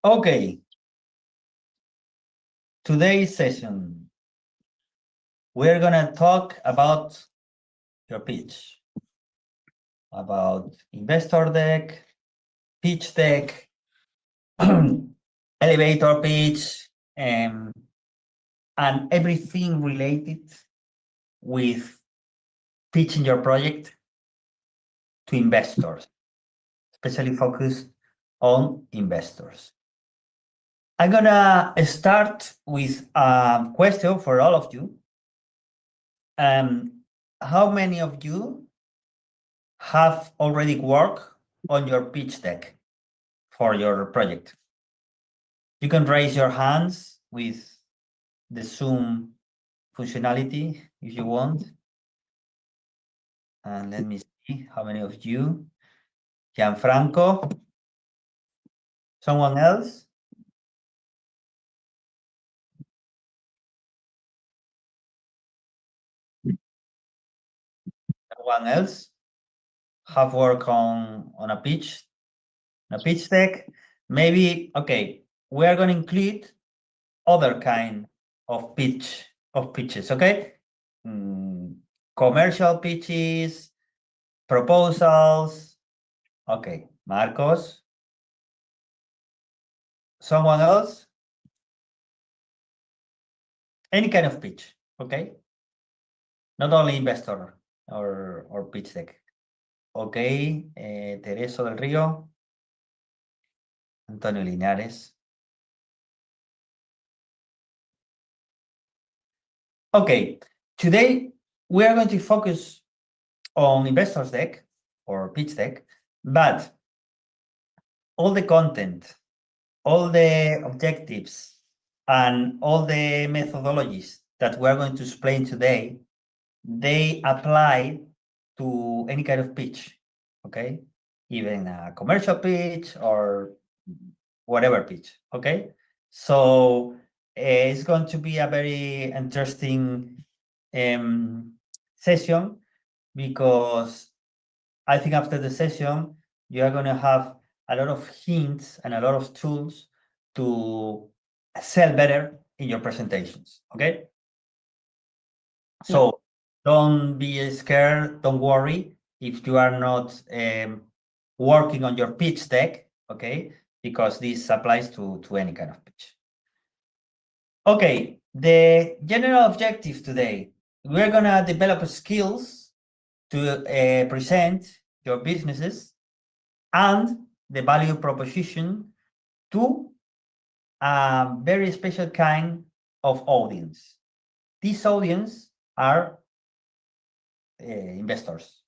Okay, today's session, we're gonna talk about your pitch, about investor deck, pitch deck, elevator pitch, and everything related with pitching your project to investors, especially focused on investors. I'm gonna start with a question for all of you. How many of you have already worked on your pitch deck for your project? You can raise your hands with the Zoom functionality if you want. And let me see how many of you. Gianfranco. Someone else? Someone else have worked on a pitch deck? Maybe, okay, we are going to include other kind of pitches, okay? Commercial pitches, proposals. Okay, Marcos. Someone else? Any kind of pitch, okay? Not only investor or pitch deck. Okay, Tereso del Río. Antonio Linares. Okay, today we are going to focus on investors deck or pitch deck, but all the content, all the objectives, and all the methodologies that we're going to explain today, they apply to any kind of pitch, okay? Even a commercial pitch or whatever pitch, okay? So it's going to be a very interesting session because I think after the session, you are going to have a lot of hints and a lot of tools to sell better in your presentations, okay? So don't be scared, don't worry if you are not working on your pitch deck, okay? Because this applies to any kind of pitch. Okay, the general objective today, we're gonna develop skills to present your businesses and the value proposition to a very special kind of audience. This audience are investors,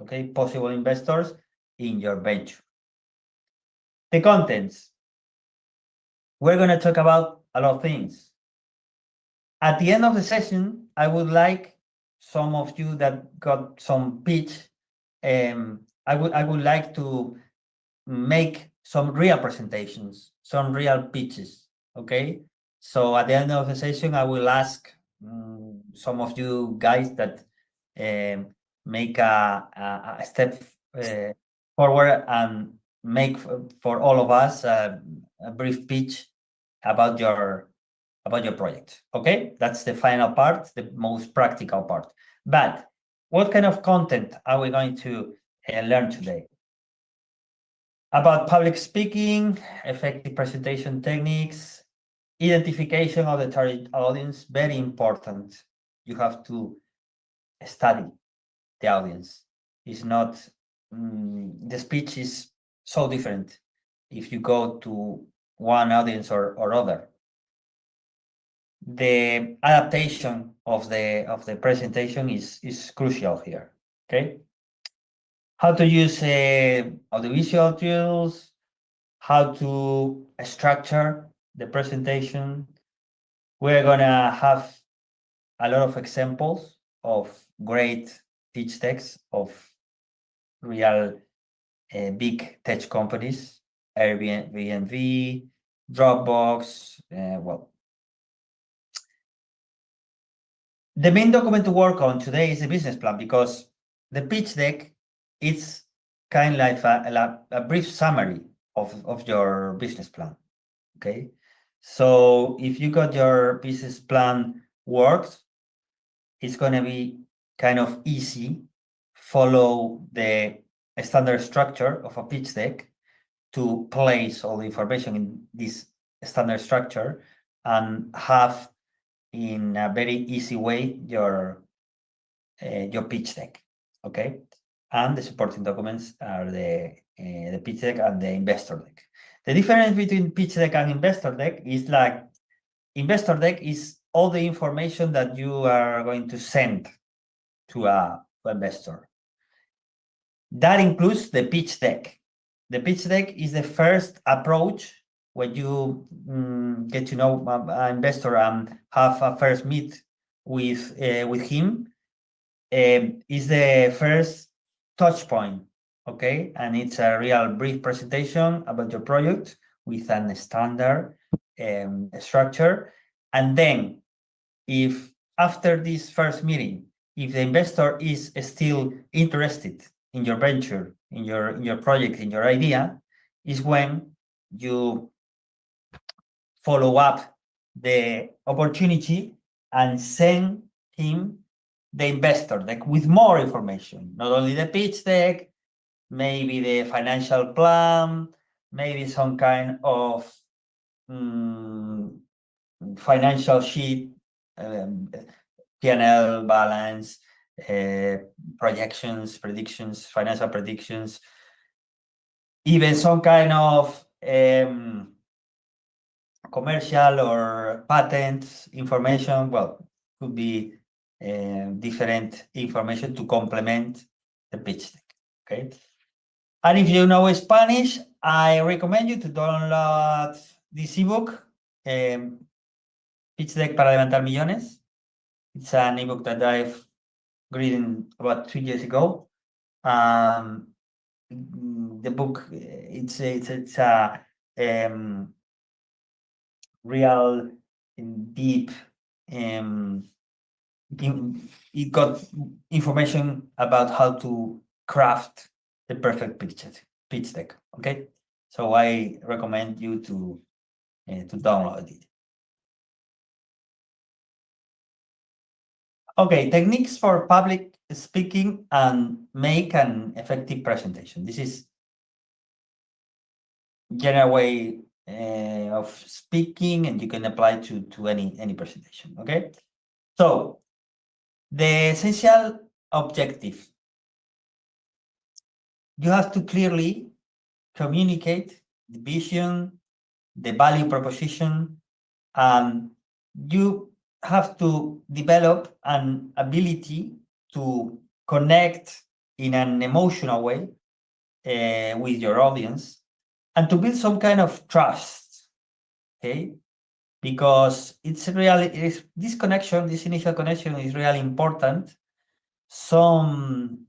okay? Possible investors in your venture. The contents. We're going to talk about a lot of things. At the end of the session, I would like some of you that got some pitch, I would like to make some real presentations, some real pitches, okay? So at the end of the session, I will ask some of you guys that make a step forward and make for all of us a brief pitch about your project, okay? That's the final part, the most practical part. But what kind of content are we going to learn today? About public speaking, effective presentation techniques, identification of the target audience, very important. You have to study the audience. It's not, the speech is so different if you go to one audience or other. The adaptation of the presentation is crucial here, okay? How to use audiovisual tools, how to structure the presentation. We're gonna have a lot of examples of great pitch decks of real big tech companies, Airbnb, Dropbox, well. The main document to work on today is the business plan because the pitch deck is kind of like a brief summary of your business plan. Okay, so if you got your business plan worked, it's going to be kind of easy follow the standard structure of a pitch deck to place all the information in this standard structure and have in a very easy way your pitch deck. Okay, and the supporting documents are the pitch deck and the investor deck. The difference between pitch deck and investor deck is like investor deck is all the information that you are going to send to an investor. That includes the pitch deck. The pitch deck is the first approach when you get to know an investor and have a first meet with him. Is the first touch point, okay? And it's a real brief presentation about your product with a standard structure. And then if after this first meeting, if the investor is still interested in your venture, in your project, in your idea, is when you follow up the opportunity and send him the investor deck with more information, not only the pitch deck, maybe the financial plan, maybe some kind of financial sheet, P&L balance, projections, predictions, financial predictions, even some kind of commercial or patent information. Well, could be different information to complement the pitch deck. Okay. And if you know Spanish, I recommend you to download this ebook, Pitch Deck para Levantar Millones. It's an ebook that I've written about 2 years ago. The book, it's a real deep. It got information about how to craft the perfect pitch deck. Okay, so I recommend you to download it. Okay, techniques for public speaking and make an effective presentation. This is general way of speaking, and you can apply to any presentation. Okay, so the essential objective. You have to clearly communicate the vision, the value proposition, and you have to develop an ability to connect in an emotional way with your audience and to build some kind of trust, okay? Because it's really, this connection, this initial connection is really important. Some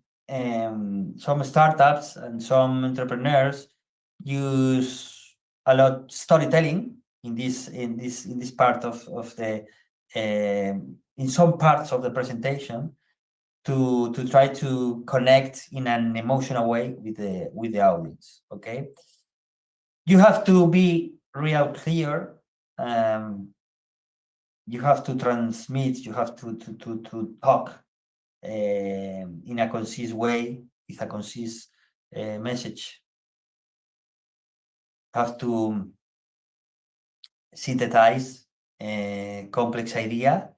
startups and some entrepreneurs use a lot storytelling in this part of the in some parts of the presentation to try to connect in an emotional way with the audience. Okay, you have to be real clear. You have to transmit. You have to talk in a concise way, with a concise message. Have to synthesize a complex idea,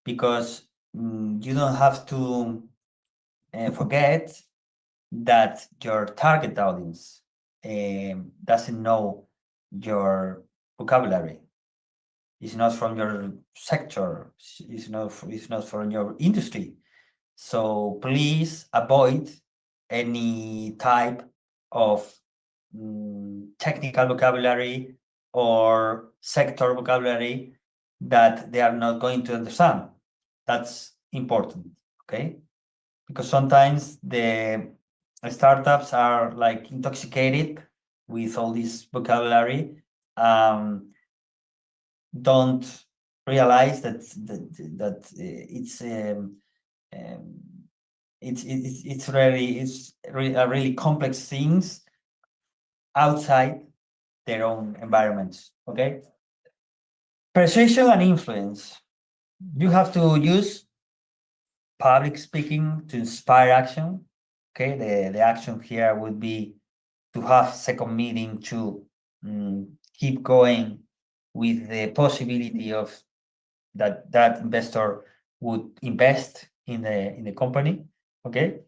because you don't have to forget that your target audience doesn't know your vocabulary. It's not from your sector. It's not from your industry. So please avoid any type of technical vocabulary or sector vocabulary that they are not going to understand. That's important, okay? Because sometimes the startups are like intoxicated with all this vocabulary, don't realize that it's really a really complex things outside their own environments. Okay. Persuasion and influence. You have to use public speaking to inspire action. Okay, the action here would be to have second meeting to keep going with the possibility of that investor would invest in the company. Okay,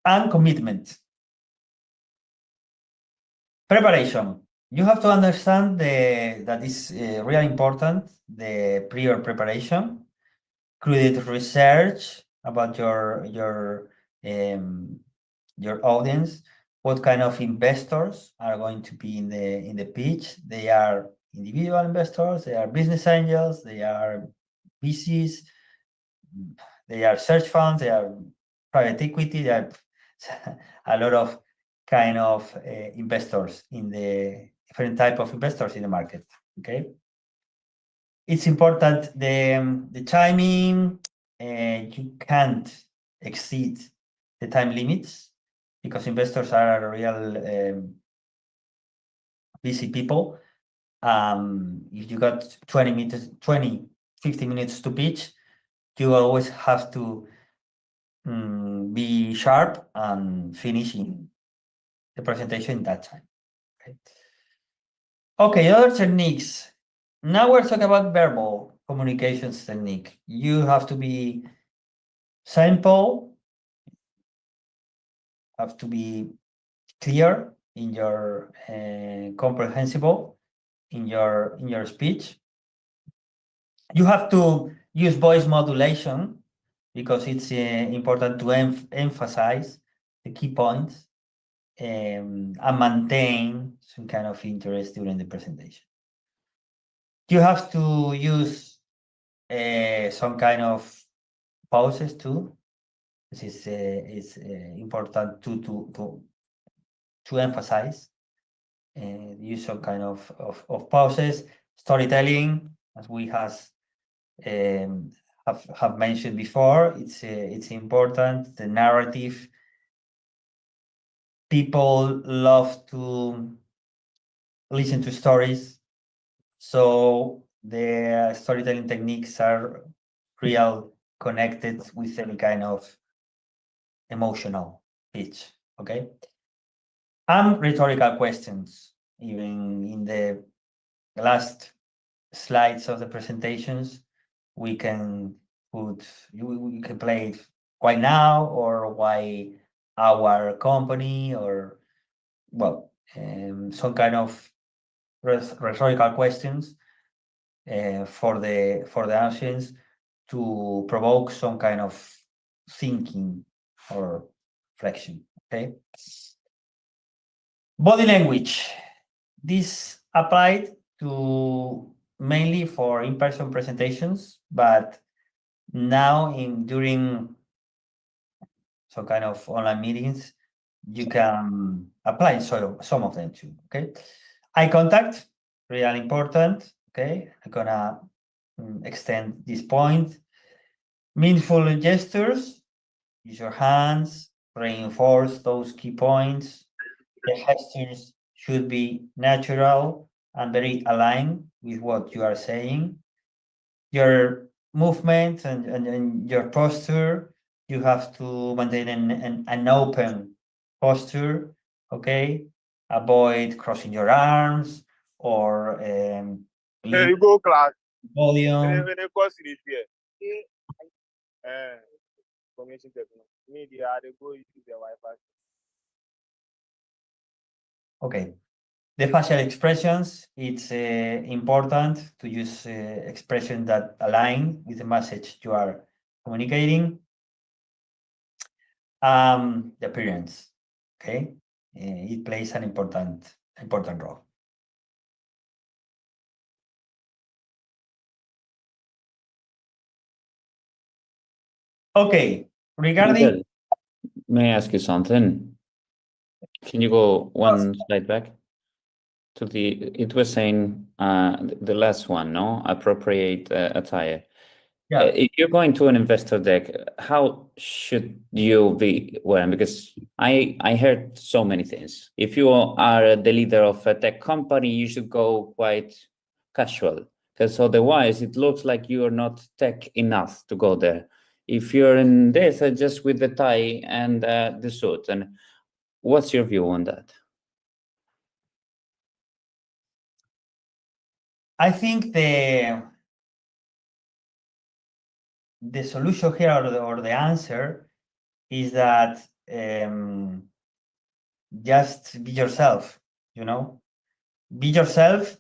and commitment. Preparation. You have to understand that is really important, the prior preparation, credit research about your audience, what kind of investors are going to be in the pitch. They are individual investors, they are business angels, they are VCs, they are search funds, they are private equity, they are a lot of kind of investors in the different type of investors in the market. Okay, it's important the timing. You can't exceed the time limits because investors are real busy people. If you got 50 minutes to pitch, you always have to be sharp and finishing the presentation in that time. Okay, other techniques. Now we're talking about verbal communications technique. You have to be simple, have to be clear in your comprehensible in your speech. You have to use voice modulation because it's important to emphasize the key points and maintain some kind of interest during the presentation. You have to use some kind of pauses too. This is important to emphasize. Use some kind of pauses. Storytelling, as we have mentioned before, it's important. The narrative. People love to listen to stories, so the storytelling techniques are real connected with any kind of emotional pitch. Okay, and rhetorical questions. Even in the last slides of the presentations, we can play it why now, or why our company, or well, some kind of rhetorical questions for the audience to provoke some kind of thinking or reflection. Okay. Body language. This applied to mainly for in-person presentations, but now during some kind of online meetings, you can apply some of them too. Okay. Eye contact, really important. Okay, I'm gonna extend this point. Meaningful gestures, use your hands, reinforce those key points. The gestures should be natural and very aligned with what you are saying. Your movement and your posture, you have to maintain an open posture. Okay, avoid crossing your arms or You go class. volume. Okay, the facial expressions, it's important to use expressions that align with the message you are communicating. The appearance, okay, it plays an important role. Okay, regarding. Miguel, may I ask you something? Can you go one slide back to it was saying the last one, no? Appropriate attire. Yeah. If you're going to an investor deck, how should you be wearing? Because I heard so many things. If you are the leader of a tech company, you should go quite casual, because otherwise it looks like you are not tech enough to go there. If you're in this, just with the tie and the suit, and what's your view on that? I think the solution here or the answer is that just be yourself, be yourself,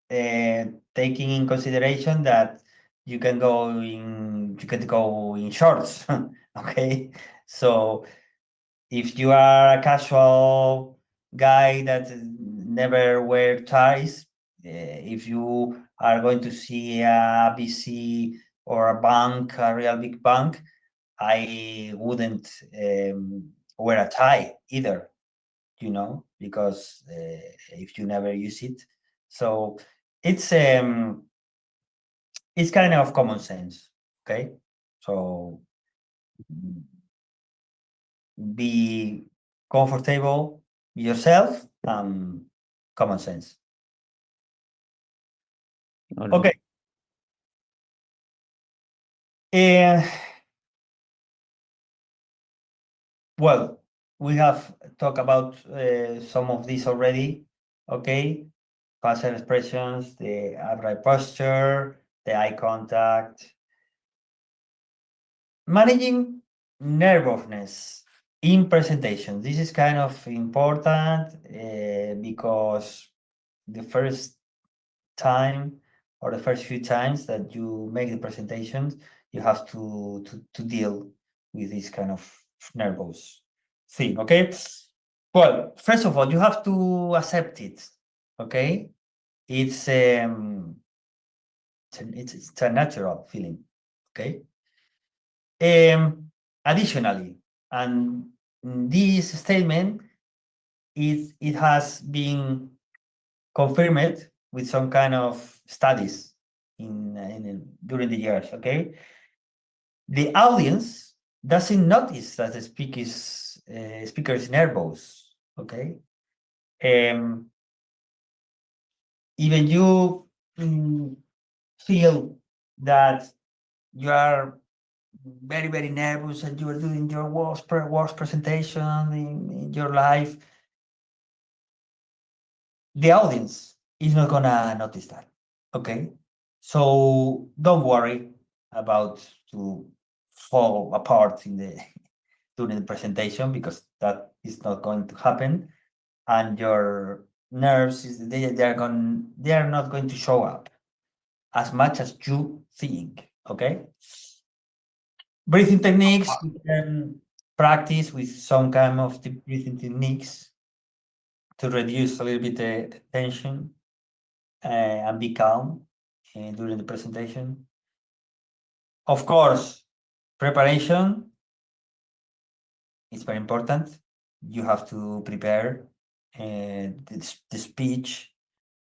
taking in consideration that you can go in shorts. Okay, so if you are a casual guy that never wear ties, if you are going to see a VC or a bank, a real big bank, I wouldn't wear a tie either, because if you never use it. So it's kind of common sense, okay? So be comfortable, be yourself, common sense. All right. Okay. Well, we have talked about some of these already, okay? Facial expressions, the upright posture, the eye contact. Managing nervousness in presentation. This is kind of important because the first time or the first few times that you make the presentations, you have to deal with this kind of nervous thing, okay? Well, first of all, you have to accept it, okay? It's a natural feeling, okay? Additionally, and this statement, it has been confirmed with some kind of studies during the years, okay? The audience doesn't notice that the speaker is nervous, okay? Even you feel that you are very, very nervous and you are doing your worst presentation in your life, the audience is not gonna notice that, okay? So don't worry about to fall apart during the presentation, because that is not going to happen, and your nerves they are not going to show up as much as you think, okay? Breathing techniques, you can practice with some kind of deep breathing techniques to reduce a little bit the tension and be calm during the presentation. Of course, preparation is very important. You have to prepare the speech.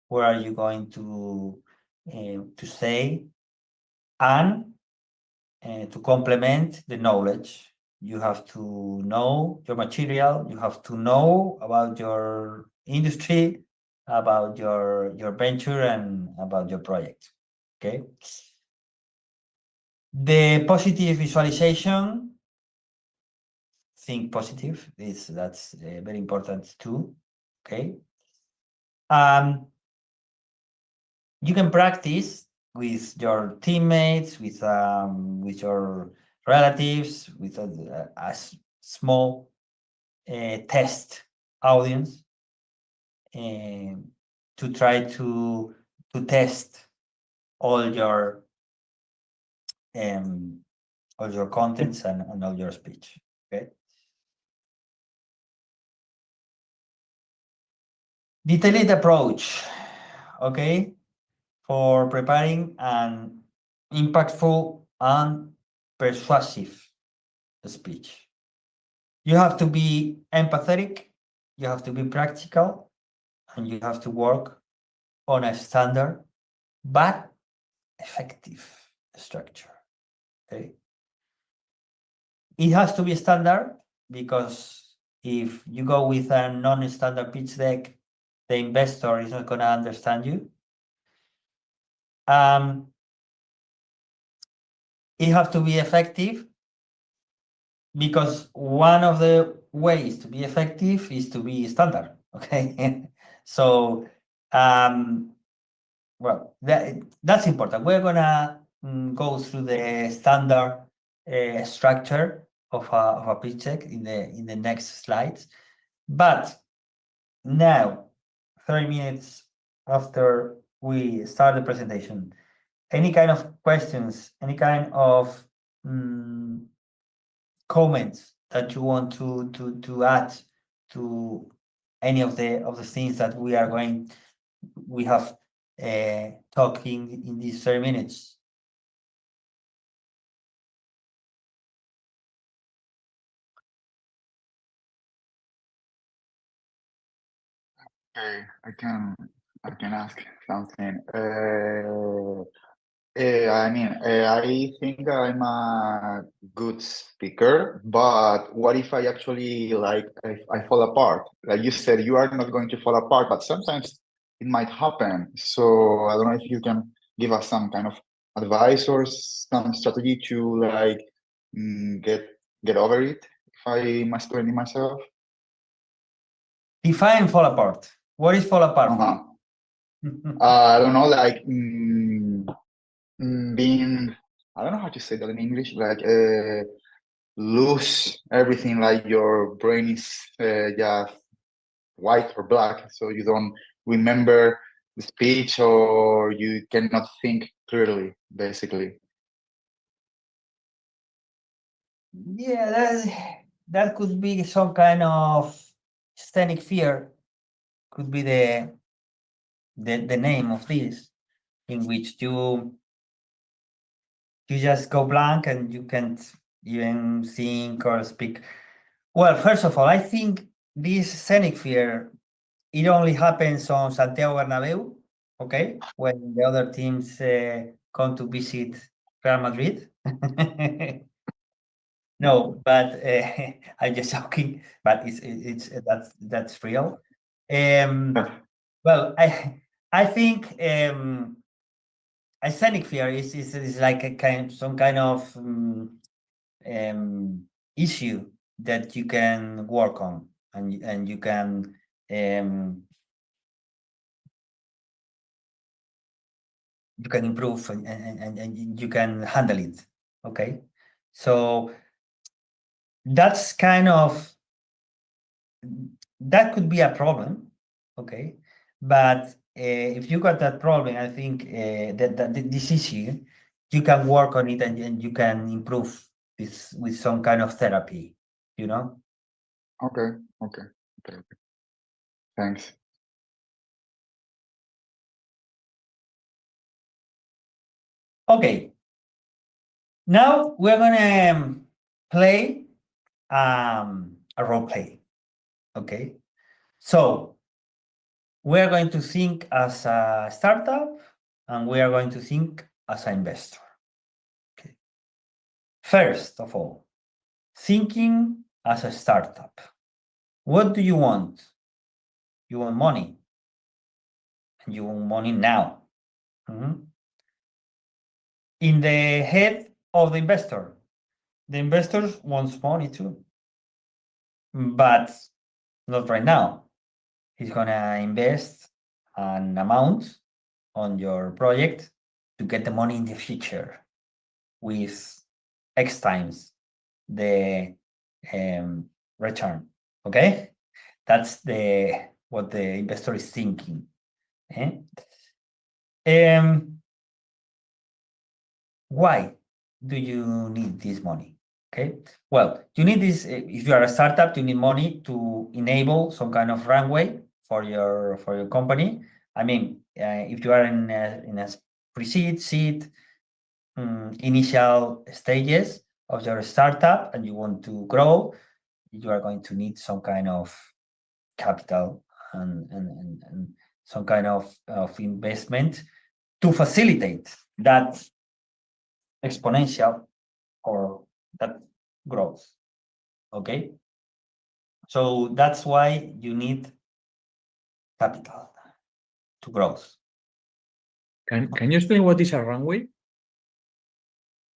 Where are you going to say? And to complement the knowledge, you have to know your material. You have to know about your industry, about your venture, and about your project. Okay. The positive visualization. Think positive. That's very important too. Okay. You can practice with your teammates, with your relatives, with a small test audience to try to test all your contents and all your speech. Okay. Detailed approach. Okay. For preparing an impactful and persuasive speech. You have to be empathetic, you have to be practical, and you have to work on a standard but effective structure. Okay. It has to be standard, because if you go with a non-standard pitch deck, the investor is not going to understand you. It has to be effective, because one of the ways to be effective is to be standard. Okay. So, well, that's important. We're gonna go through the standard structure of a pitch deck in the next slides. But now, 30 minutes after we start the presentation, any kind of questions, any kind of comments that you want to add to any of the things that we have talking in these 30 minutes? Okay, I can ask something. I think I'm a good speaker, but what if I actually I fall apart? Like you said, you are not going to fall apart, but sometimes it might happen. So I don't know if you can give us some kind of advice or some strategy to get over it, if I'm explaining myself. Define fall apart. What is fall apart? I don't know, being, I don't know how to say that in English, lose everything, like your brain is just white or black, so you don't remember the speech, or you cannot think clearly, basically. Yeah, that could be some kind of scenic fear, could be the name of this, in which you just go blank and you can't even think or speak. Well, first of all, I think this scenic fear, it only happens on Santiago Bernabéu, okay, when the other teams come to visit Real Madrid. No, but I'm just joking. But that's real. Well, I think a scenic fear is like some kind of issue that you can work on, and you can improve, and you can handle it. Okay, so that's that could be a problem. Okay, but if you got that problem, I think that this issue, you can work on it, and you can improve this with some kind of therapy, you know. Okay. Thanks. Okay, now we're gonna play a role play. Okay, so we're going to think as a startup, and we are going to think as an investor. Okay. First of all, thinking as a startup. What do you want? You want money, and you want money now. In the head of the investor wants money too, but not right now. He's gonna invest an amount on your project to get the money in the future with X times the return. Okay, that's what the investor is thinking. Why do you need this money? Okay, well, you need this if you are a startup. You need money to enable some kind of runway for your company. I mean, if you are in a pre-seed, seed, initial stages of your startup, and you want to grow, you are going to need some kind of capital and some kind of investment to facilitate that exponential or that grows. Okay. So that's why you need capital to grow. Can you explain what is a runway?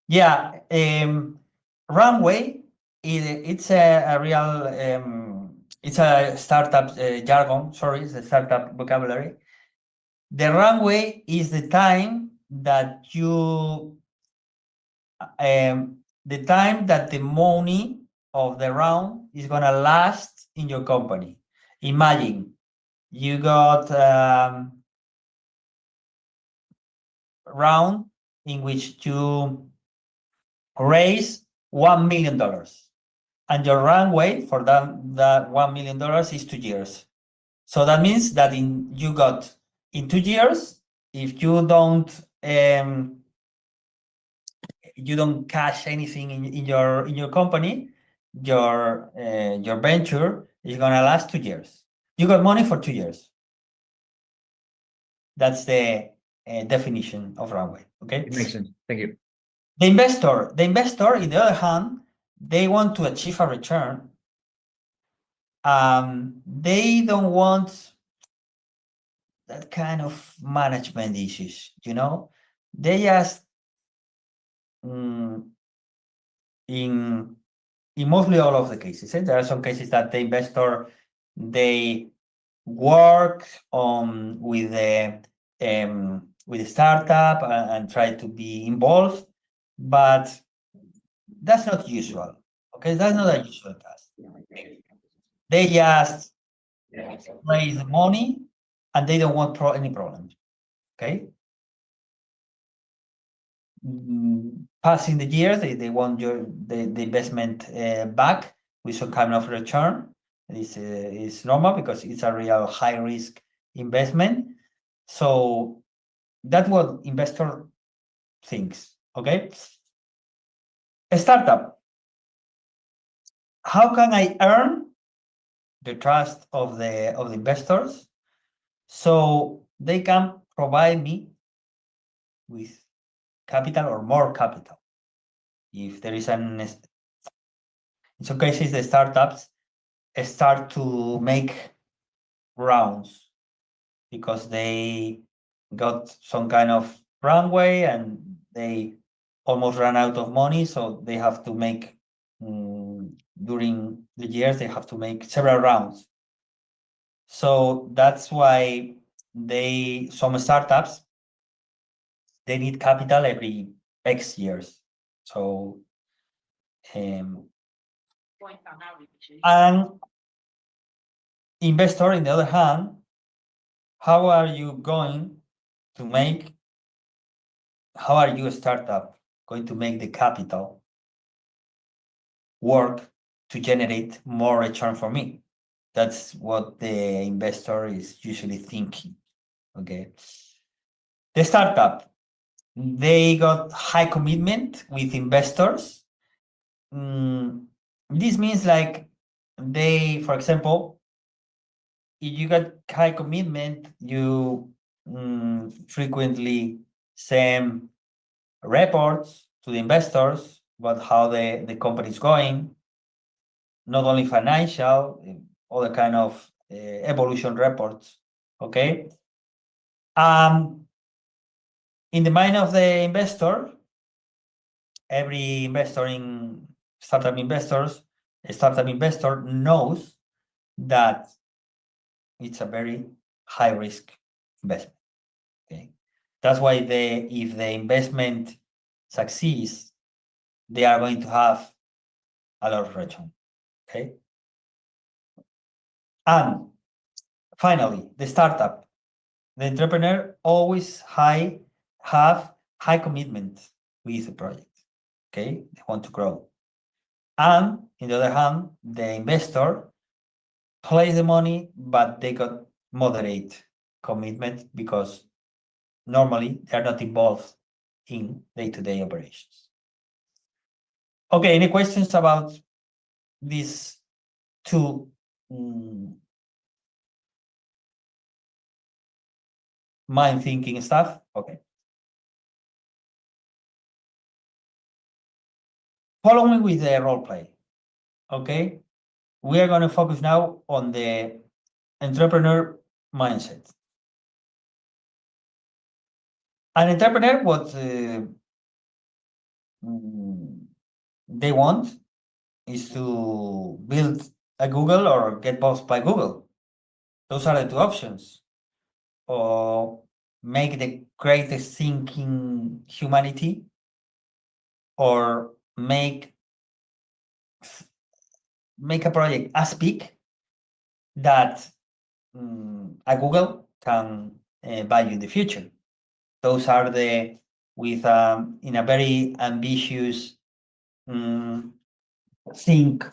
Yeah, runway it's a real it's a startup jargon. Sorry, it's a startup vocabulary. The runway is the time that the money of the round is gonna last in your company. Imagine you got round in which you raise $1 million, and your runway for that $1 million is 2 years. So that means that you got in 2 years, if you don't cash anything in your company, your venture is gonna last 2 years. You got money for 2 years. That's the definition of runway. Okay. It makes sense. Thank you. The investor, in the other hand, they want to achieve a return. They don't want that kind of management issues, They just in mostly all of the cases, there are some cases that the investor they work on with the startup and try to be involved, but that's not usual. Okay, that's not a usual task. They just raise the money and they don't want any problems. Okay. Passing the years, they want the investment back with some kind of return. This is normal because it's a real high risk investment. So that's what investor thinks. Okay. A startup. How can I earn the trust of the investors so they can provide me with capital or more capital? If there is in some cases, the startups start to make rounds because they got some kind of runway and they almost ran out of money, so they have to make during the years they have to make several rounds. So that's why some startups they need capital every X years. So and investor, in the other hand, how are you a startup going to make the capital work to generate more return for me? That's what the investor is usually thinking. Okay. The startup, they got high commitment with investors. This means like for example, if you got high commitment, you frequently send reports to the investors about how the company is going, not only financial, other kind of evolution reports. Okay. In the mind of the investor, every investor in startup investor knows that it's a very high risk investment. Okay, that's why if the investment succeeds, they are going to have a lot of return. Okay, and finally, the startup, the entrepreneur always have high commitment with the project. Okay, they want to grow, and on the other hand, the investor plays the money, but they got moderate commitment because normally they're not involved in day-to-day operations. Okay, any questions about these two mind thinking stuff? Okay. follow me with the role play. Okay, we are going to focus now on the entrepreneur mindset. An entrepreneur, what they want is to build a Google or get bought by Google. Those are the two options. Or make the greatest thing in humanity, or make a project as big that a Google can buy you in the future. Those are the with in a very ambitious think.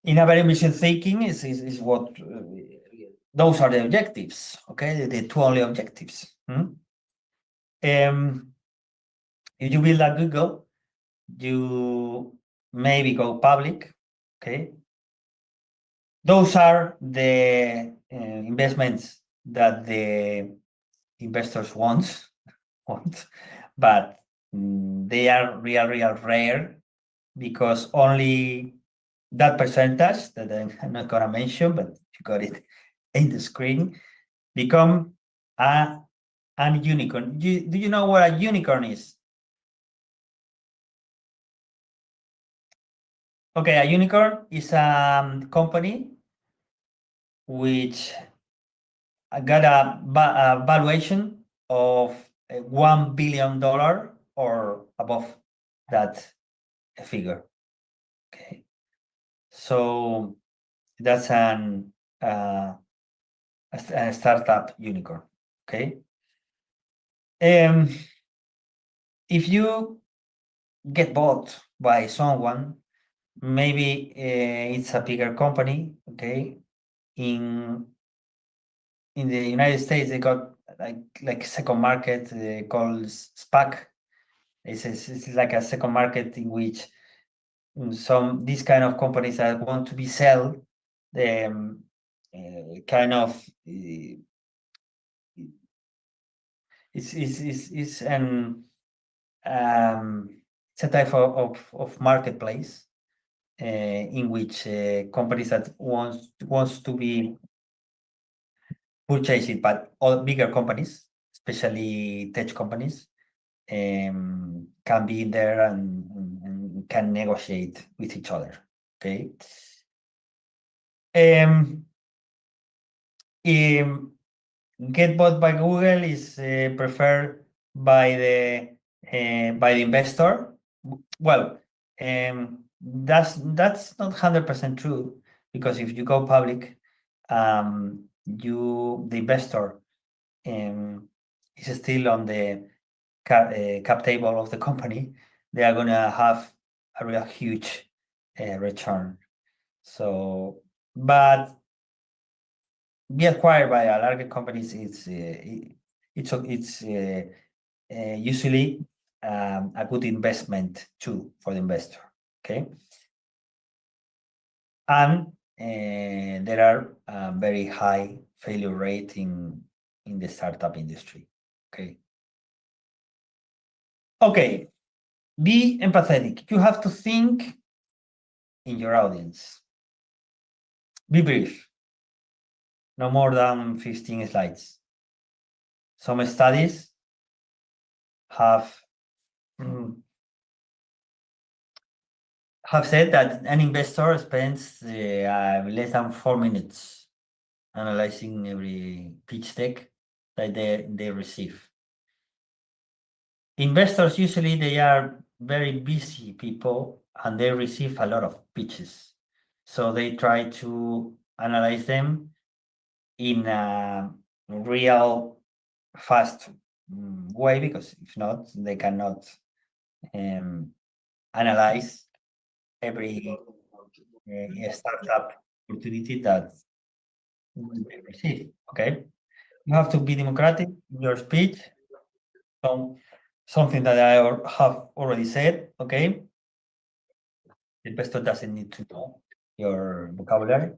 In a very ambitious thinking is what those are the objectives. Okay, the two only objectives. If you build a Google, you maybe go public. Okay, those are the investments that the investors want, but they are real rare, because only that percentage that I'm not gonna mention, but you got it in the screen, become a unicorn. Do you know what a unicorn is? Okay, a unicorn is a company which got a valuation of $1 billion or above that figure. Okay, so that's a startup unicorn. Okay, if you get bought by someone, maybe it's a bigger company. Okay, in the United States, they got like second market called SPAC. It's like a second market in which these kind of companies that want to be sell the kind of it's a type of marketplace in which companies that wants to be purchased by all bigger companies, especially tech companies, can be there and can negotiate with each other. Okay. Get bought by Google is preferred by the investor. Well, that's not 100% true, because if you go public, the investor is still on the cap table of the company. They are gonna have a real huge return. So, but be acquired by a larger companies, it's usually a good investment too for the investor. Okay, and there are very high failure rate in the startup industry. Okay, be empathetic. You have to think in your audience. Be brief. No more than 15 slides. Some studies have said that an investor spends less than 4 minutes analyzing every pitch deck that they receive. Investors usually they are very busy people and they receive a lot of pitches, so they try to analyze them in a real fast way, because if not, they cannot analyze every startup opportunity that they receive. Okay, you have to be democratic in your speech. Something that I have already said. Okay, the investor doesn't need to know your vocabulary.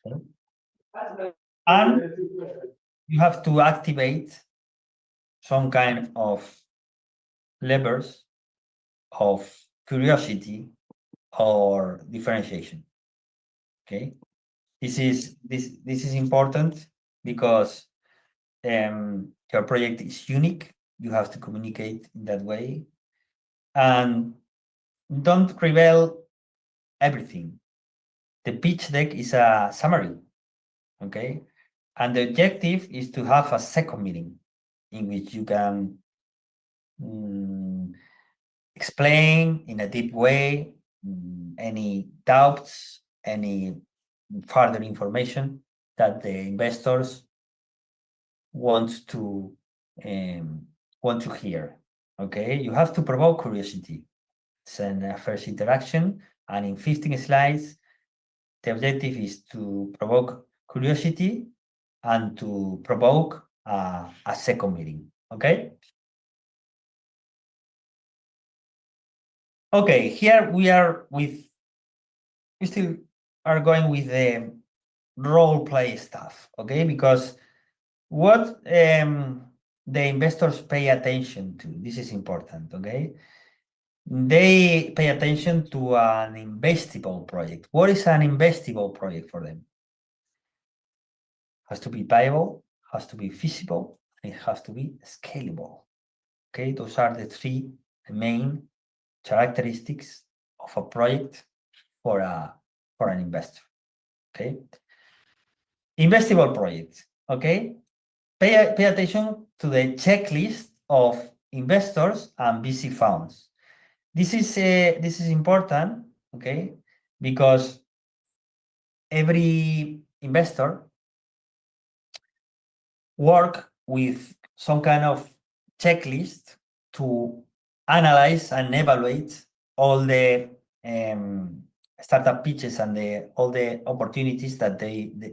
Okay? And you have to activate some kind of levers of curiosity, or differentiation. Okay, this is important because your project is unique. You have to communicate in that way, and don't reveal everything. The pitch deck is a summary, okay? And the objective is to have a second meeting in which you can explain in a deep way any doubts, any further information that the investors want to hear. Okay, you have to provoke curiosity. It's a first interaction, and in 15 slides, the objective is to provoke curiosity and to provoke a second meeting. Okay. Okay, here we still are going with the role play stuff, okay? Because what the investors pay attention to, this is important, okay? They pay attention to an investable project. What is an investable project for them? Has to be viable, has to be feasible, and it has to be scalable. Okay, those are the three main characteristics of a project for an investor. Okay, investable project. Okay, pay attention to the checklist of investors and VC funds. This is important. Okay, because every investor work with some kind of checklist to analyze and evaluate all the startup pitches and all the opportunities that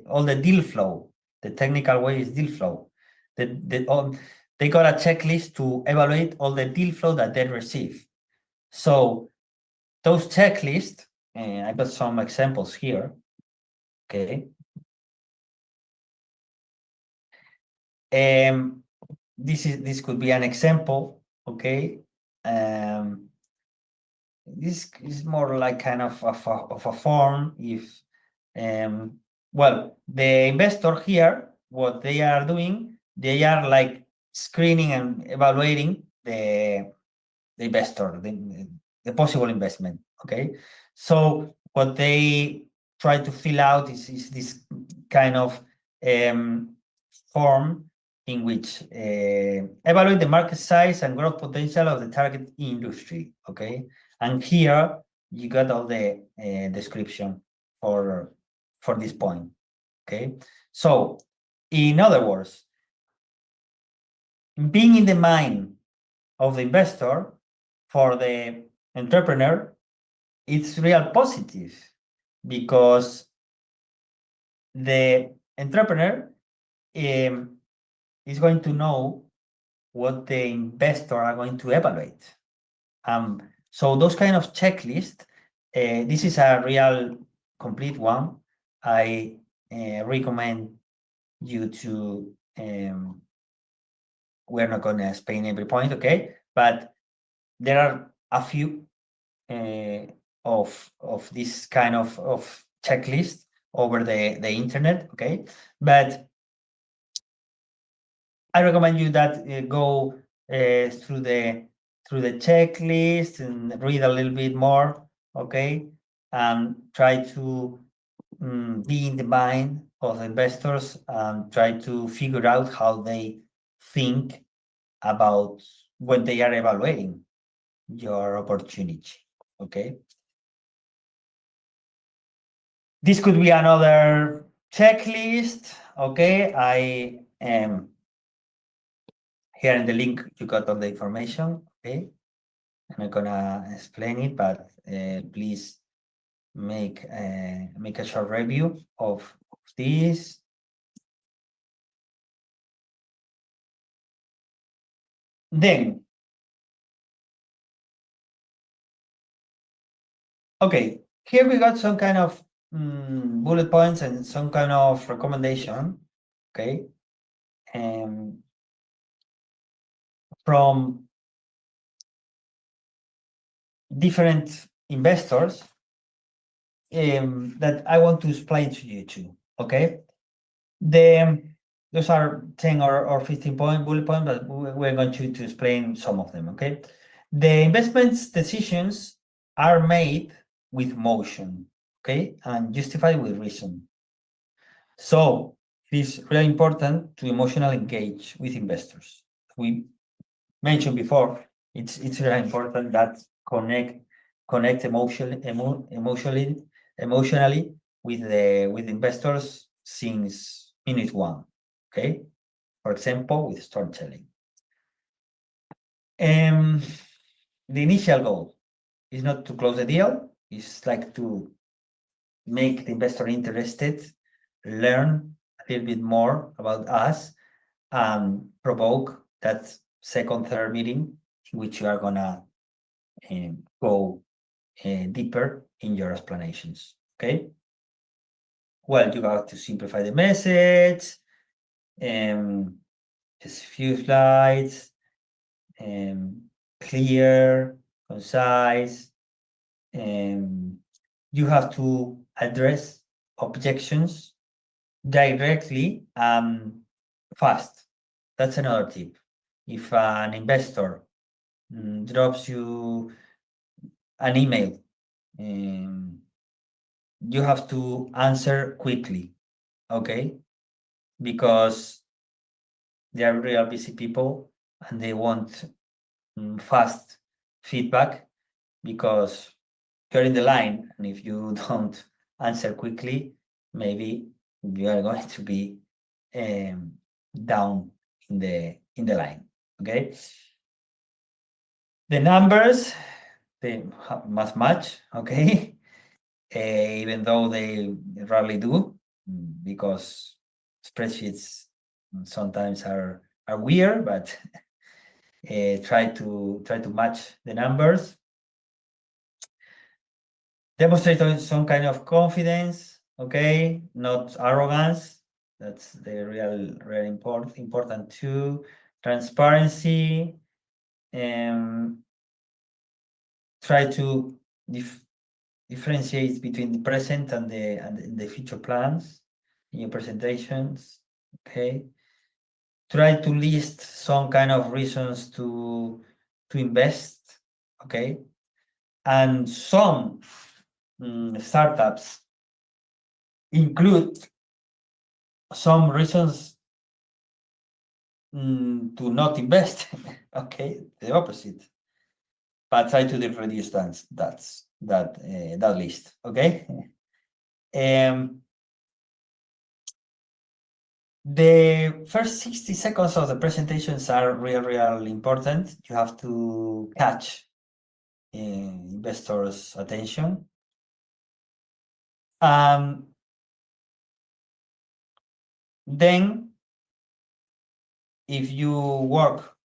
all the deal flow. The technical way is deal flow. They got a checklist to evaluate all the deal flow that they receive. So those checklists, I got some examples here. Okay. This could be an example, okay? This is more like kind of a form. If well, the investor here, what they are doing, they are like screening and evaluating the investor, the possible investment. Okay, so what they try to fill out is this kind of form in which evaluate the market size and growth potential of the target industry. Okay, and here you got all the description for this point. Okay, so in other words, being in the mind of the investor for the entrepreneur, it's real positive because the entrepreneur is going to know what the investor are going to evaluate. So those kind of checklist, this is a real complete one. I recommend you to, we're not going to explain every point, okay? But there are a few of this kind of checklist over the internet, okay? But I recommend you that go through the checklist and read a little bit more, okay? And try to be in the mind of investors and try to figure out how they think about when they are evaluating your opportunity, okay? This could be another checklist, okay? I am here in the link, you got all the information, okay? I'm not gonna explain it, but please make a short review of this. Then, okay, here we got some kind of bullet points and some kind of recommendation, okay? From different investors that I want to explain to you too. Okay, those are 10 or 15 bullet points, but we're going to explain some of them. Okay, the investments decisions are made with motion, okay, and justified with reason. So it is really important to emotionally engage with investors. We mentioned before, it's really important that connect emotionally with investors since minute one. Okay, for example, with storytelling. The initial goal is not to close the deal. It's like to make the investor interested, learn a little bit more about us, and provoke that second, third meeting in which you are gonna go deeper in your explanations. Okay. Well, you got to simplify the message, just a few slides, clear, concise. You have to address objections directly and fast. That's another tip. If an investor drops you an email, you have to answer quickly, okay? Because they are real busy people and they want fast feedback because you're in the line, and if you don't answer quickly, maybe you are going to be down in the line. Okay. The numbers, they must match. Okay. Even though they rarely do, because spreadsheets sometimes are weird, but try to match the numbers. Demonstrate some kind of confidence, okay, not arrogance. That's the real important too. Transparency, try to differentiate between the present and the future plans in your presentations, okay. Try to list some kind of reasons to invest, okay. And some startups include some reasons to not invest. Okay, the opposite. But try to reduce that list. Okay. The first 60 seconds of the presentations are real important. You have to catch investors' attention. Then, if you work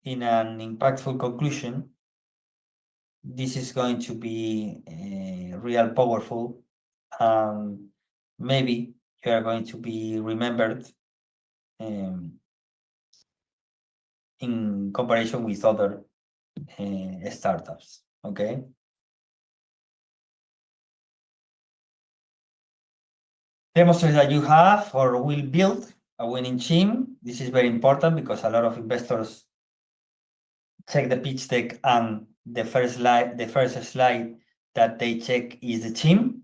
in an impactful conclusion, this is going to be real powerful. Maybe you are going to be remembered in comparison with other startups. Okay. Demonstrate that you have or will build a winning team. This is very important because a lot of investors check the pitch deck and the first slide that they check is the team.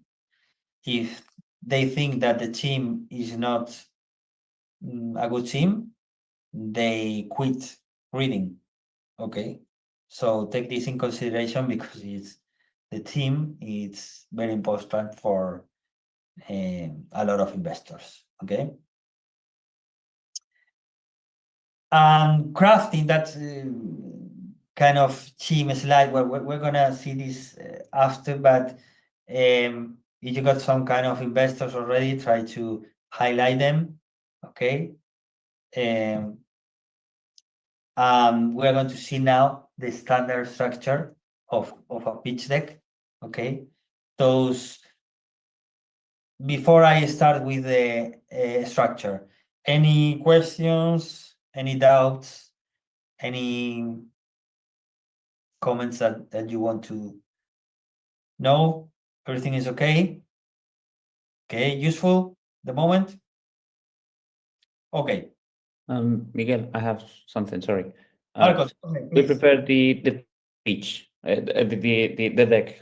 If they think that the team is not a good team, they quit reading. Okay, so take this in consideration because the team is very important for a lot of investors. Okay, and crafting that kind of team slide, we're gonna see this after, but if you got some kind of investors already, try to highlight them. Okay. We're going to see now the standard structure of a pitch deck. Okay. Those, before I start with the structure, any questions, any doubts, any comments that you want to know. Everything is okay. Okay, useful the moment. Okay, Miguel, I have something, sorry. Marcos, okay, We please. prepared the pitch, the deck,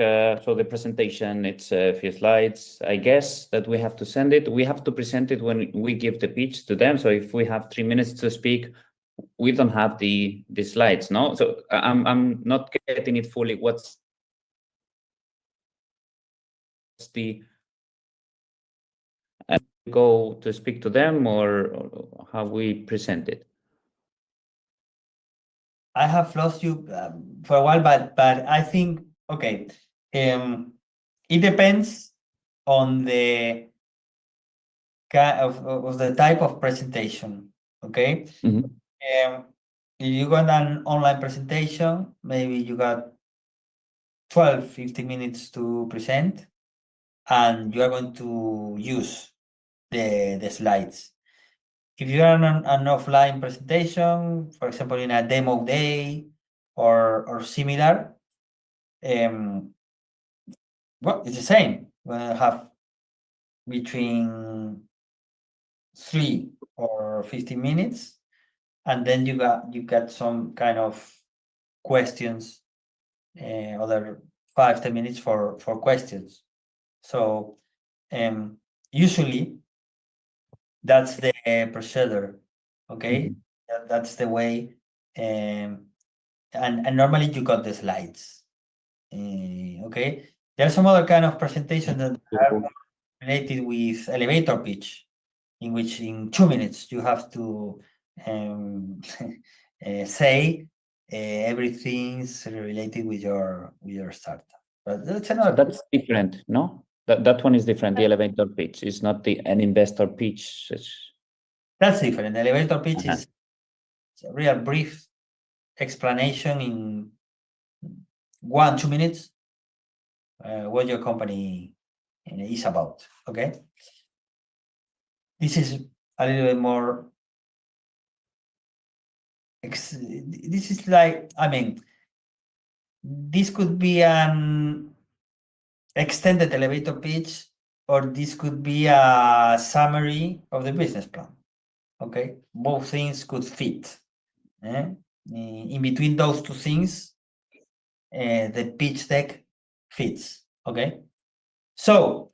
so the presentation, it's a few slides. I guess that we have to send it. We have to present it when we give the pitch to them. So if we have 3 minutes to speak, we don't have the slides, no? So I'm not getting it fully. What's the go to speak to them, or how we present it? I have lost you for a while, but I think okay. It depends on the kind of the type of presentation. Okay. Mhm. If you got an online presentation, maybe you got 12-15 minutes to present, and you are going to use the slides. If you are on an offline presentation, for example, in a demo day or similar, well, it's the same. We have between 3 or 15 minutes, and then you got some kind of questions, other 5-10 minutes for questions. So usually that's the procedure. Okay, that's the way. And normally you got the slides. Okay, there are some other kind of presentations that are related with elevator pitch, in which in 2 minutes you have to say everything's related with your startup. But that's So another. that's different, no? That one is different. The elevator pitch is not an investor pitch. That's different. The elevator pitch Uh-huh. is a real brief explanation in 1-2 minutes what your company is about. Okay, this is a little bit more. This is like, I mean, this could be an extended elevator pitch, or this could be a summary of the business plan. Okay, both things could fit. In between those two things, the pitch deck fits. Okay, so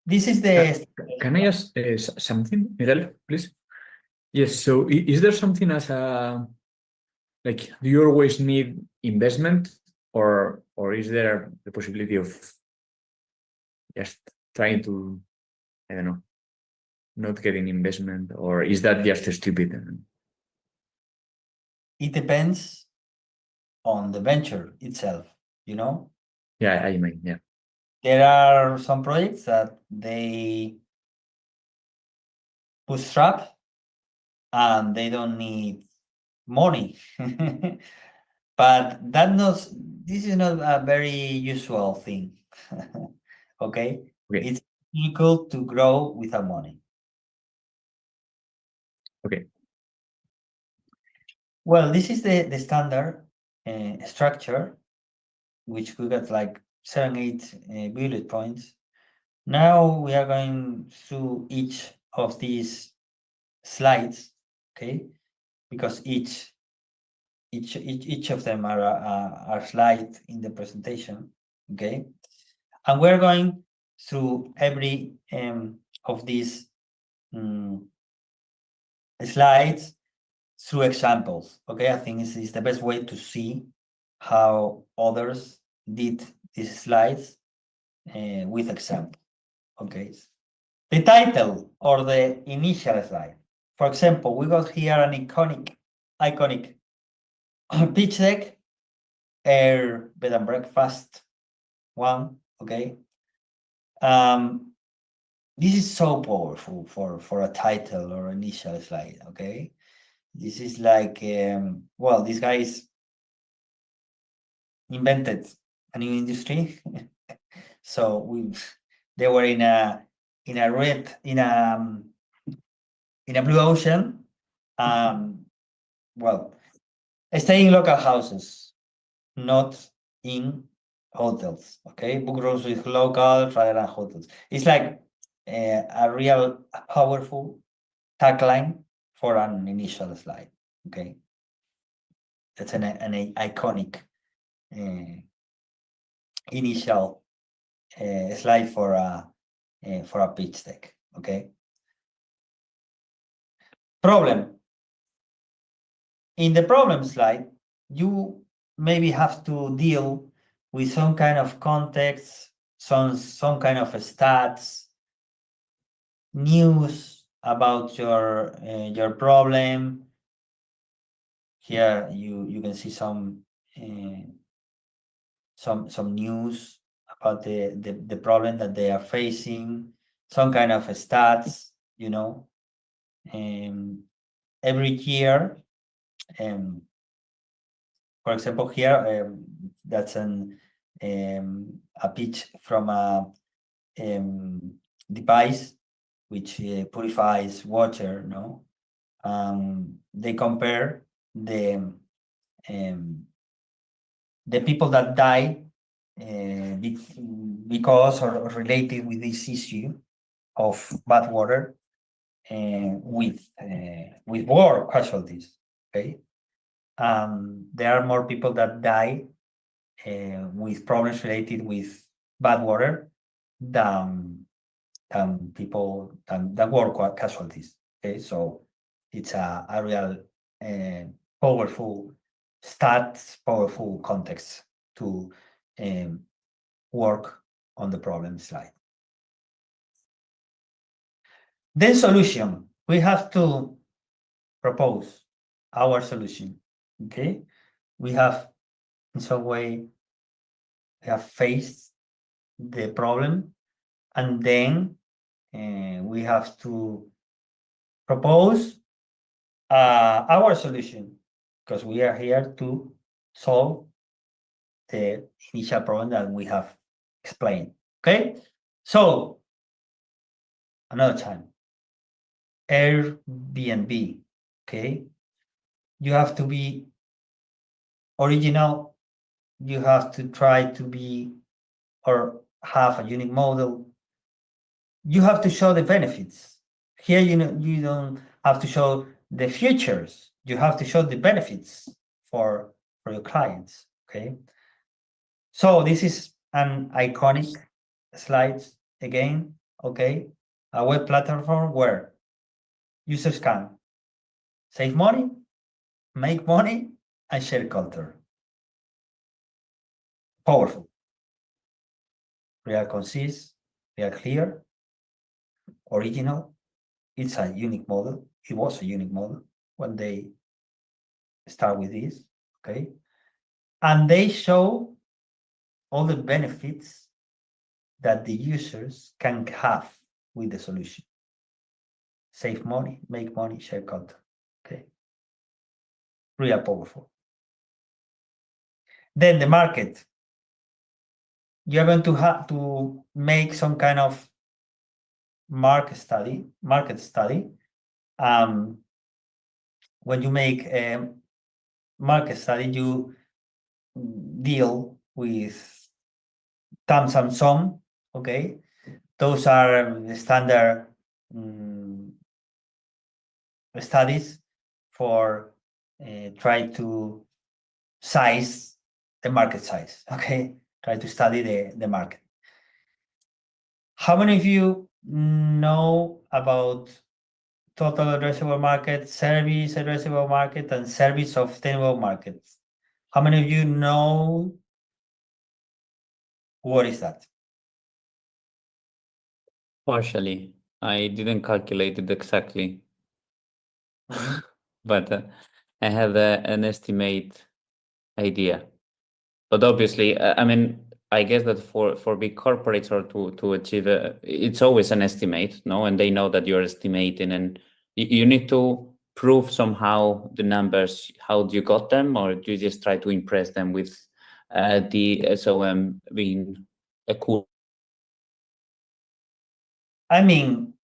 this is the. Can I ask something, Miguel, please? Yes. So is there something as a like? Do you always need investment, or is there the possibility of just trying to, I don't know, not getting investment, or is that just stupid? It depends on the venture itself. You know, Yeah, I mean, yeah. there are some projects that they bootstrap and they don't need money. But this is not a very usual thing. Okay? Okay. It's difficult to grow without money. Okay. Well, this is the standard structure, which we got like 7-8 bullet points. Now we are going through each of these slides, okay? Because each of them are slide in the presentation, okay? And we're going through every of these slides through examples, okay? I think this is the best way to see how others did these slides with example, okay? The title or the initial slide. For example, we got here an iconic pitch deck, Air Bed and Breakfast one, okay? This is so powerful for a title or initial slide, okay? This is like, well, these guys invented a new industry. So they were in a blue ocean. Well, staying in local houses, not in hotels. Okay, book rooms with locals rather than hotels. It's like a real powerful tagline for an initial slide. Okay, that's an iconic initial slide for a pitch deck. Okay. Problem. In the problem slide, you maybe have to deal with some kind of context, some kind of stats, news about your problem. Here you can see some news about the problem that they are facing, some kind of stats, you know. Every year, for example, here that's a pitch from a device which purifies water. No, they compare the people that die because or related with this issue of bad water with war casualties. Okay, there are more people that die with problems related with bad water than people than war casualties. Okay, so it's a real powerful stats, powerful context to work on the problem slide. Then solution, we have to propose our solution. Okay, we have in some way we have faced the problem, and then we have to propose our solution, because we are here to solve the initial problem that we have explained. Okay, so another time, Airbnb. Okay, you have to be original. You have to try to be or have a unique model. You have to show the benefits. Here, you don't have to show the features. You have to show the benefits for your clients. Okay, so this is an iconic slide again. Okay, a web platform where users can save money, make money, and share culture. Powerful, real concise, real clear, original. It's a unique model. It was a unique model when they start with this. Okay, and they show all the benefits that the users can have with the solution. Save money, make money, share culture. Okay, real powerful. Then the market. You're going to have to make some kind of market study. When you make a market study, you deal with terms and sum. Okay, those are the standard studies for try to size the market size. Okay, try to study the market. How many of you know about total addressable market, service addressable market, and service obtainable markets? How many of you know what is that? Partially. I didn't calculate it exactly, but I have an estimate idea. But obviously, I mean, I guess that for big corporates or to achieve it's always an estimate, no? And they know that you're estimating, and you need to prove somehow the numbers. How do you got them, or do you just try to impress them with the SOM being a cool? I mean,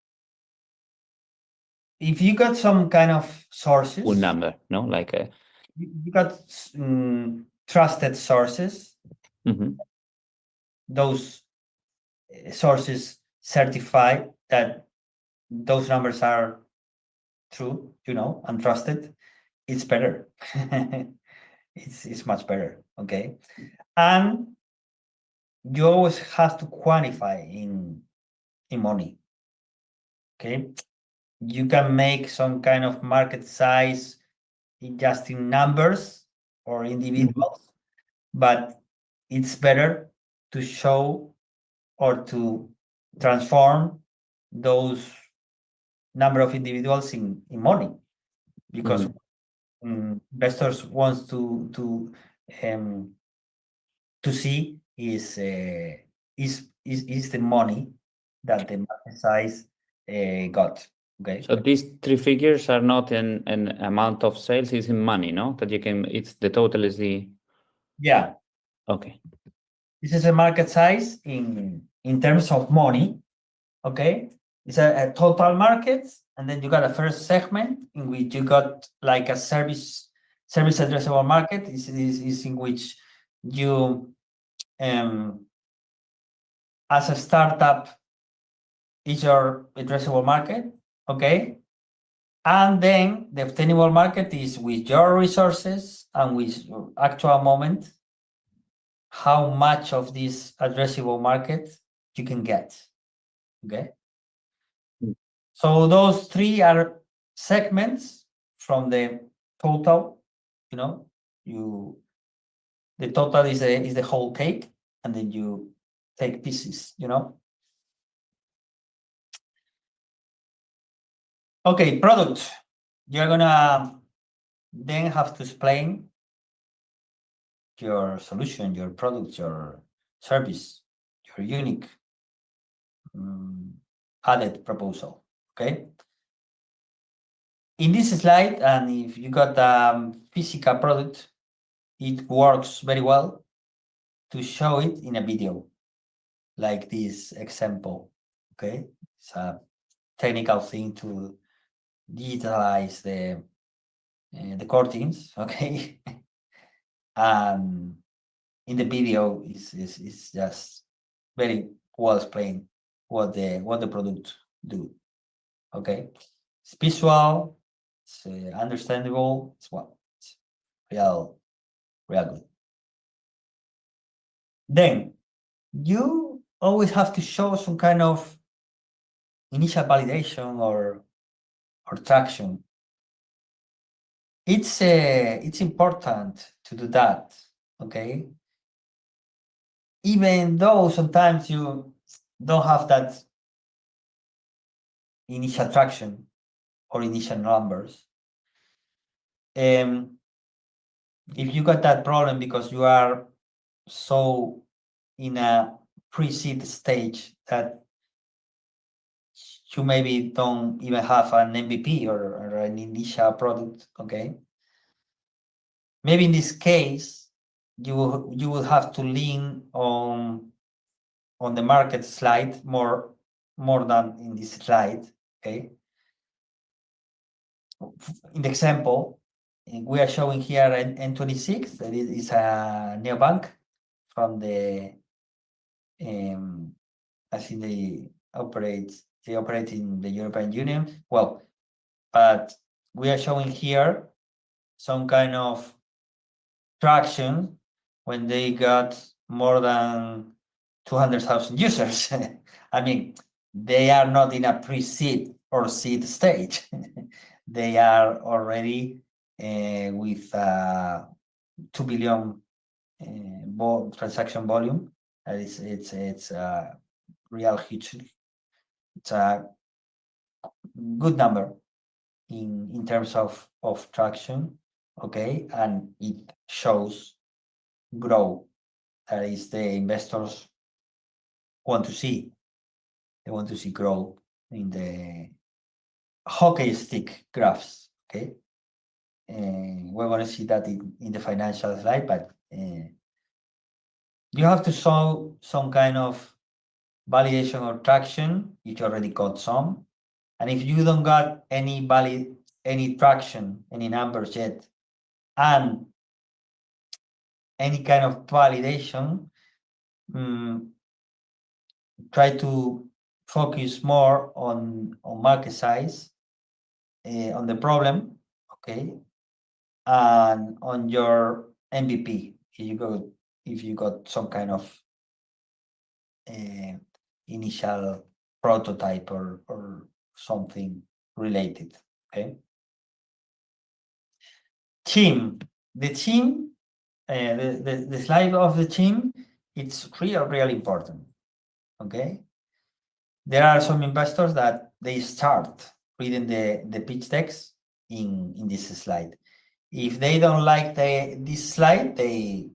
if you got some kind of sources, Cool number, no? Like you got trusted sources. Mhm. Those sources certify that those numbers are true, and trusted. It's better. It's much better. Okay, and you always have to quantify in money. Okay, you can make some kind of market size just in numbers or individuals, but it's better to show or to transform those number of individuals in money, because investors wants to see is the money that the market size got. Okay. So these three figures are not an amount of sales, it's in money, no? That you can, it's the total is the, Yeah. okay. This is a market size in terms of money. Okay. It's a total market, and then you got a first segment in which you got like a service addressable market is in which you as a startup is your addressable market. Okay. And then the obtainable market is with your resources and with your actual moment, how much of this addressable market you can get. Okay. So those three are segments from the total. The total is the whole cake, and then you take pieces. Okay, product. You're gonna then have to explain your solution, your product, your service, your unique added proposal. Okay. In this slide, and if you got a physical product, it works very well to show it in a video, like this example. Okay, it's a technical thing to digitalize the core teams. Okay, in the video is just very well explained what the product do. Okay, it's visual, it's understandable, it's real good. Then you always have to show some kind of initial validation or traction. It's important to do that. Okay, even though sometimes you don't have that initial traction or initial numbers. If you got that problem because you are so in a pre-seed stage that you maybe don't even have an MVP or an initial product, okay? Maybe in this case, you will have to lean on the market slide more than in this slide, okay? In the example, we are showing here N26, that is a neobank from the, I think they operate in the European Union. Well, but we are showing here some kind of traction when they got more than 200,000 users. I mean, they are not in a pre-seed or seed stage. They are already with 2 billion transaction volume. It's a real huge. It's a good number in terms of traction. Okay, and it shows growth. That is the investors want to see. They want to see growth in the hockey stick graphs. Okay, we're going to see that in the financial slide, but you have to show some kind of validation or traction if you already got some, and if you don't got any traction, any numbers yet, and any kind of validation, mm, try to focus more on market size, on the problem, okay, and on your MVP. If you got some kind of initial prototype or something related, okay. Team, the team, the slide of the team, it's really important, okay. There are some investors that they start reading the pitch decks in this slide. If they don't like this slide, they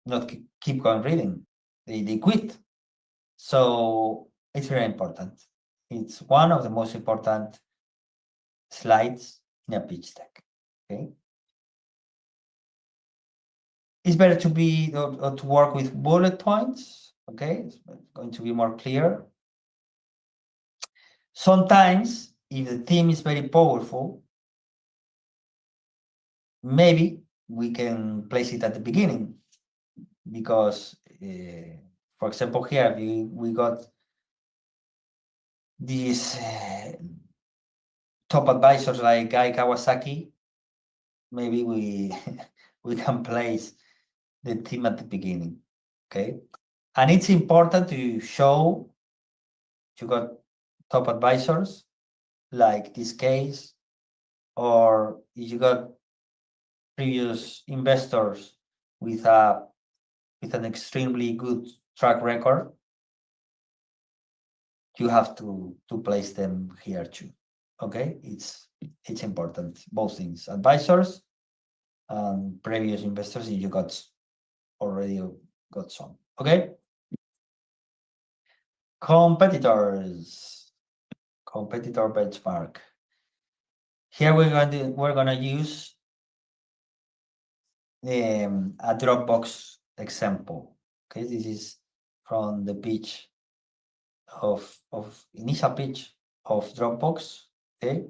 not keep on reading. They quit. So it's very important. It's one of the most important slides in a pitch deck. Okay. It's better to be to work with bullet points. Okay, it's going to be more clear. Sometimes, if the team is very powerful, maybe we can place it at the beginning, because, for example, here we got these top advisors like Guy Kawasaki. Maybe we we can place the team at the beginning, okay? And it's important to show you got top advisors, like this case, or if you got previous investors with an extremely good track record, you have to place them here too. Okay, it's important, both things, advisors and previous investors if you already got some. Okay, competitors, competitor benchmark. Here we're gonna use a Dropbox example. Okay, this is from the pitch of initial pitch of Dropbox. Okay,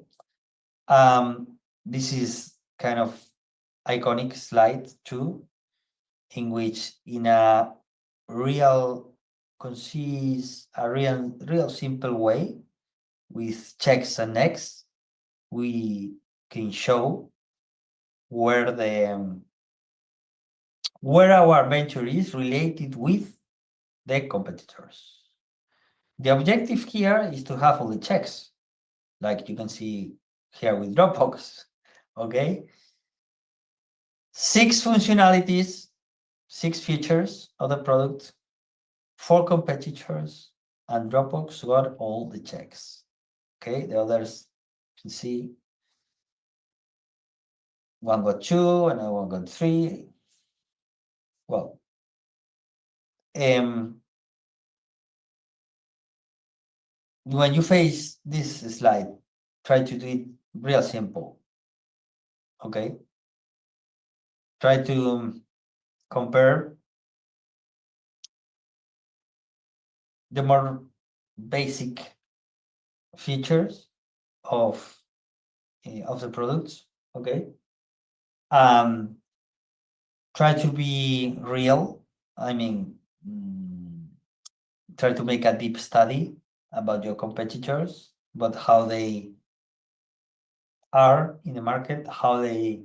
this is kind of iconic slide too, in which in a real concise, a real simple way, with checks and X, we can show where our venture is related with the competitors. The objective here is to have all the checks, like you can see here with Dropbox, okay? 6 functionalities, 6 features of the product, 4 competitors, and Dropbox got all the checks, okay? The others, you can see, one got 2, another one got 3. Well, when you face this slide, try to do it real simple, okay? Try to compare the more basic features of the products, okay? Try to be real. I mean, try to make a deep study about your competitors, about how they are in the market, how the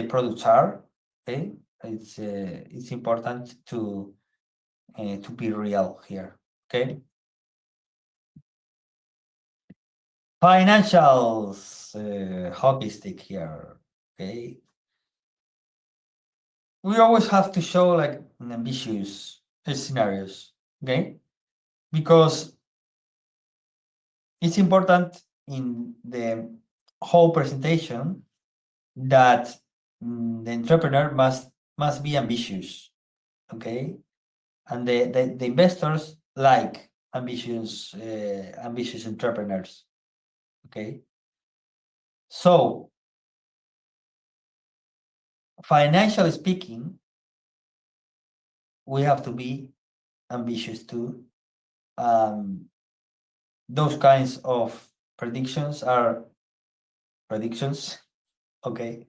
products are. Okay, it's important to be real here. Okay. Financials, hockey stick here. Okay. We always have to show like ambitious scenarios. Okay, because it's important in the whole presentation that the entrepreneur must be ambitious, okay, and the investors like ambitious entrepreneurs, okay. So financially speaking, we have to be ambitious too. Those kinds of predictions are predictions, okay,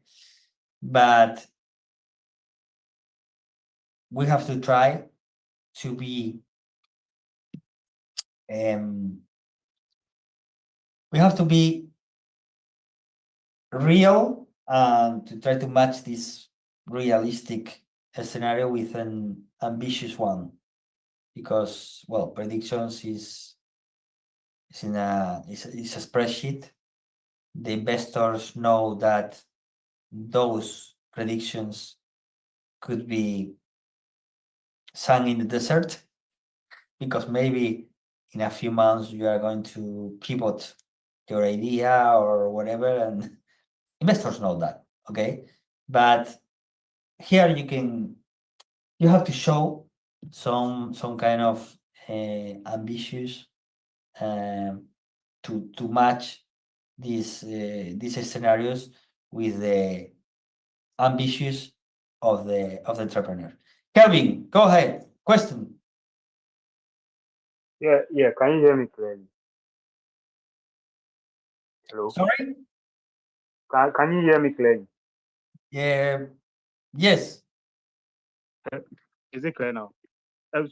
but we have to try to be we have to be real and to try to match this realistic scenario with an ambitious one, because well, predictions is a spreadsheet. The investors know that those predictions could be sung in the desert, because maybe in a few months you are going to pivot your idea or whatever, and investors know that, okay? But here you have to show some kind of ambitious to match these scenarios with the ambitious of the entrepreneur. Kelvin, go ahead. Question. Yeah. Can you hear me clearly? Hello. Sorry? Can you hear me clearly? Yeah. Yes. Is it clear now?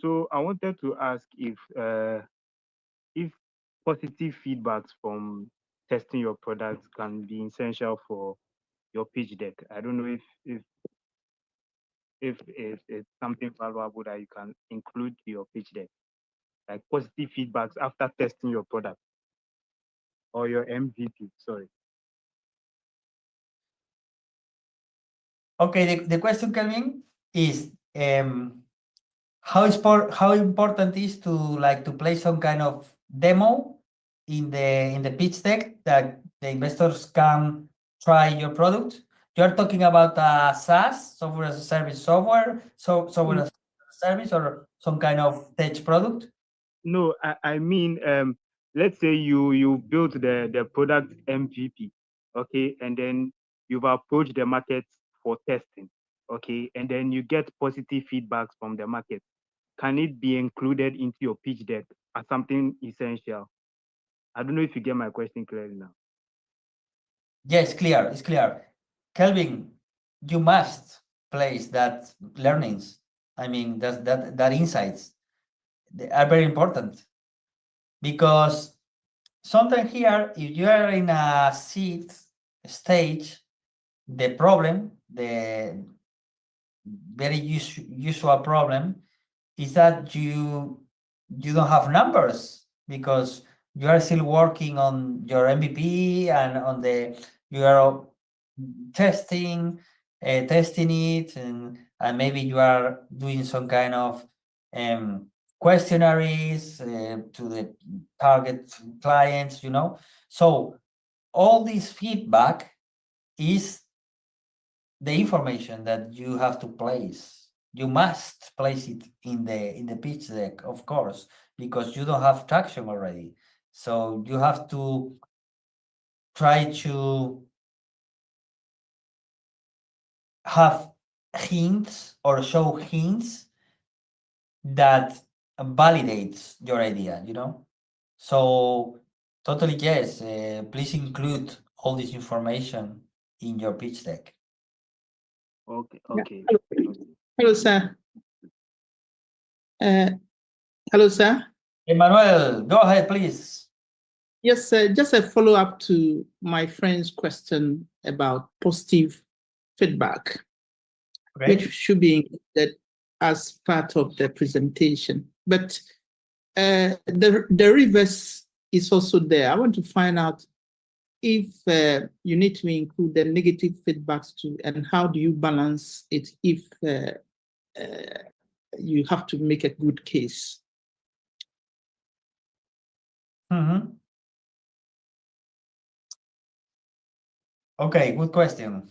So I wanted to ask if positive feedbacks from testing your products can be essential for your pitch deck. I don't know if it's something valuable that you can include in your pitch deck, like positive feedbacks after testing your product or your MVP. Sorry. Okay. The question, Kelvin, is how important is to play some kind of demo in the pitch deck that the investors can try your product. You're talking about a SaaS, software as a service software, software as a service, or some kind of tech product? No, I mean, let's say you built the product MVP, okay, and then you've approached the market for testing, okay, and then you get positive feedbacks from the market. Can it be included into your pitch deck as something essential? I don't know if you get my question clearly now. Yes, clear. It's clear. Kelvin, you must place that learnings. I mean, that insights, they are very important, because sometimes here, if you are in a seed stage, the problem, the very usual problem, is that you don't have numbers, because you are still working on your MVP and on you are testing it, and maybe you are doing some kind of questionnaires to the target clients, so all this feedback is the information that you have to place. You must place it in the pitch deck, of course, because you don't have traction already. So you have to try to have hints or show hints that validates your idea, So totally yes, please include all this information in your pitch deck. Okay. Hello, sir. Hello, sir. Emmanuel, go ahead, please. Yes, sir. Just a follow-up to my friend's question about positive feedback, Okay. which should be included as part of the presentation. But the reverse is also there. I want to find out if you need to include the negative feedbacks too, and how do you balance it if you have to make a good case? Mm-hmm. Okay, good question.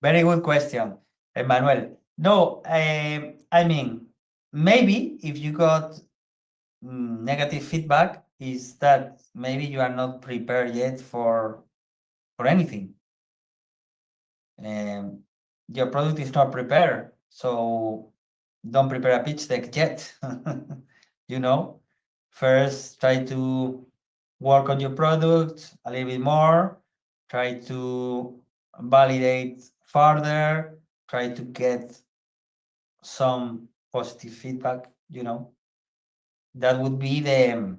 Very good question, Emmanuel. No, I mean, maybe if you got negative feedback, is that maybe you are not prepared yet for anything. Your product is not prepared, so don't prepare a pitch deck yet. First try to work on your product a little bit more, try to validate further, try to get some positive feedback, you know. That would be the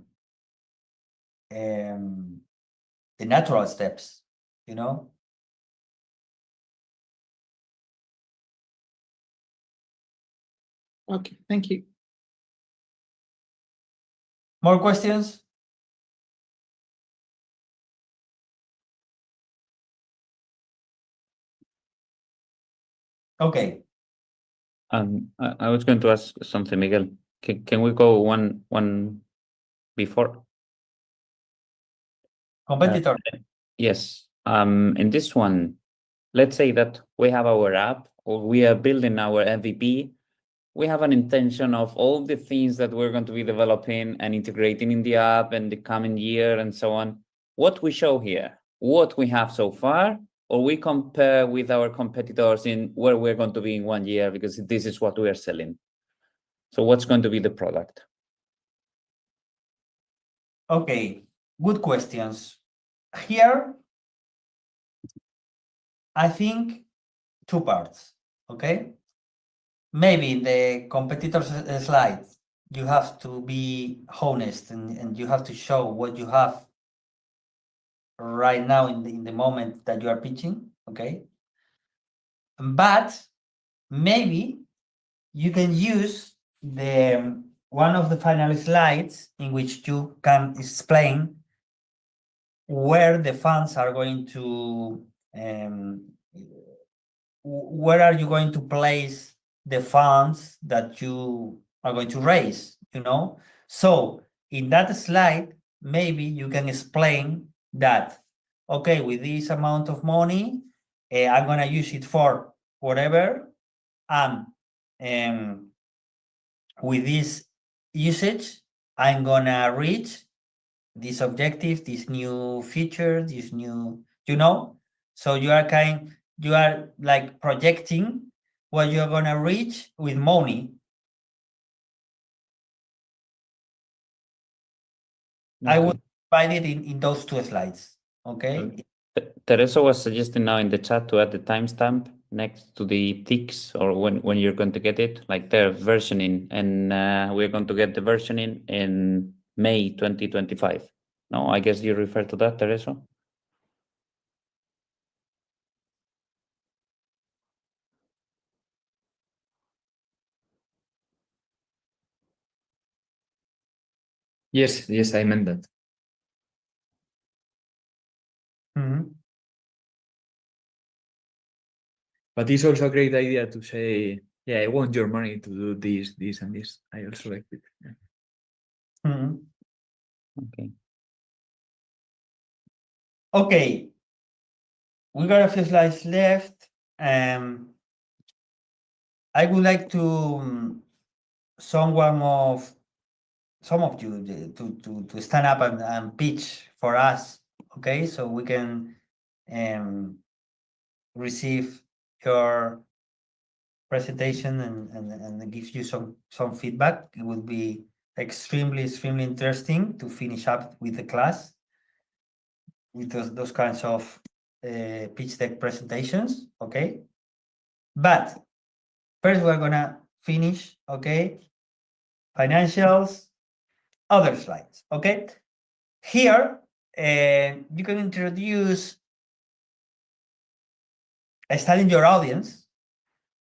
natural steps, you know. Okay, thank you. More questions? Okay. I was going to ask something, Miguel. Can we go one before? Competitor. Yes. In this one, let's say that we have our app or we are building our MVP. We have an intention of all the things that we're going to be developing and integrating in the app in the coming year and so on. What we show here, what we have so far, or we compare with our competitors in where we're going to be in 1 year, because this is what we are selling. So what's going to be the product? Okay, good questions. Here, I think 2 parts, okay? Maybe in the competitors slide, you have to be honest and you have to show what you have right now in the moment that you are pitching, okay? But maybe you can use the one of the final slides in which you can explain where the funds are going to where are you going to place the funds that you are going to raise, you know? So in that slide, maybe you can explain that, okay, with this amount of money, I'm gonna use it for whatever, and with this usage, I'm gonna reach this objective, this new feature, this new, you know? So you are like projecting what you're gonna reach with money. I would divide it in those 2 slides, okay? Teresa was suggesting now in the chat to add the timestamp next to the ticks or when you're going to get it, like their versioning, and we're going to get the versioning in May 2025. No, I guess you refer to that, Teresa? Yes, I meant that. Mhm. But it's also a great idea to say, yeah, I want your money to do this, and this. I also like it. Yeah. Mhm. Okay. Okay, we got a few slides left. I would like to some of you to stand up and pitch for us, okay? So we can receive your presentation and give you some feedback. It would be extremely interesting to finish up with the class with those kinds of pitch deck presentations, okay? But first we're gonna finish, okay? Financials, other slides, okay? Here, you can introduce studying your audience.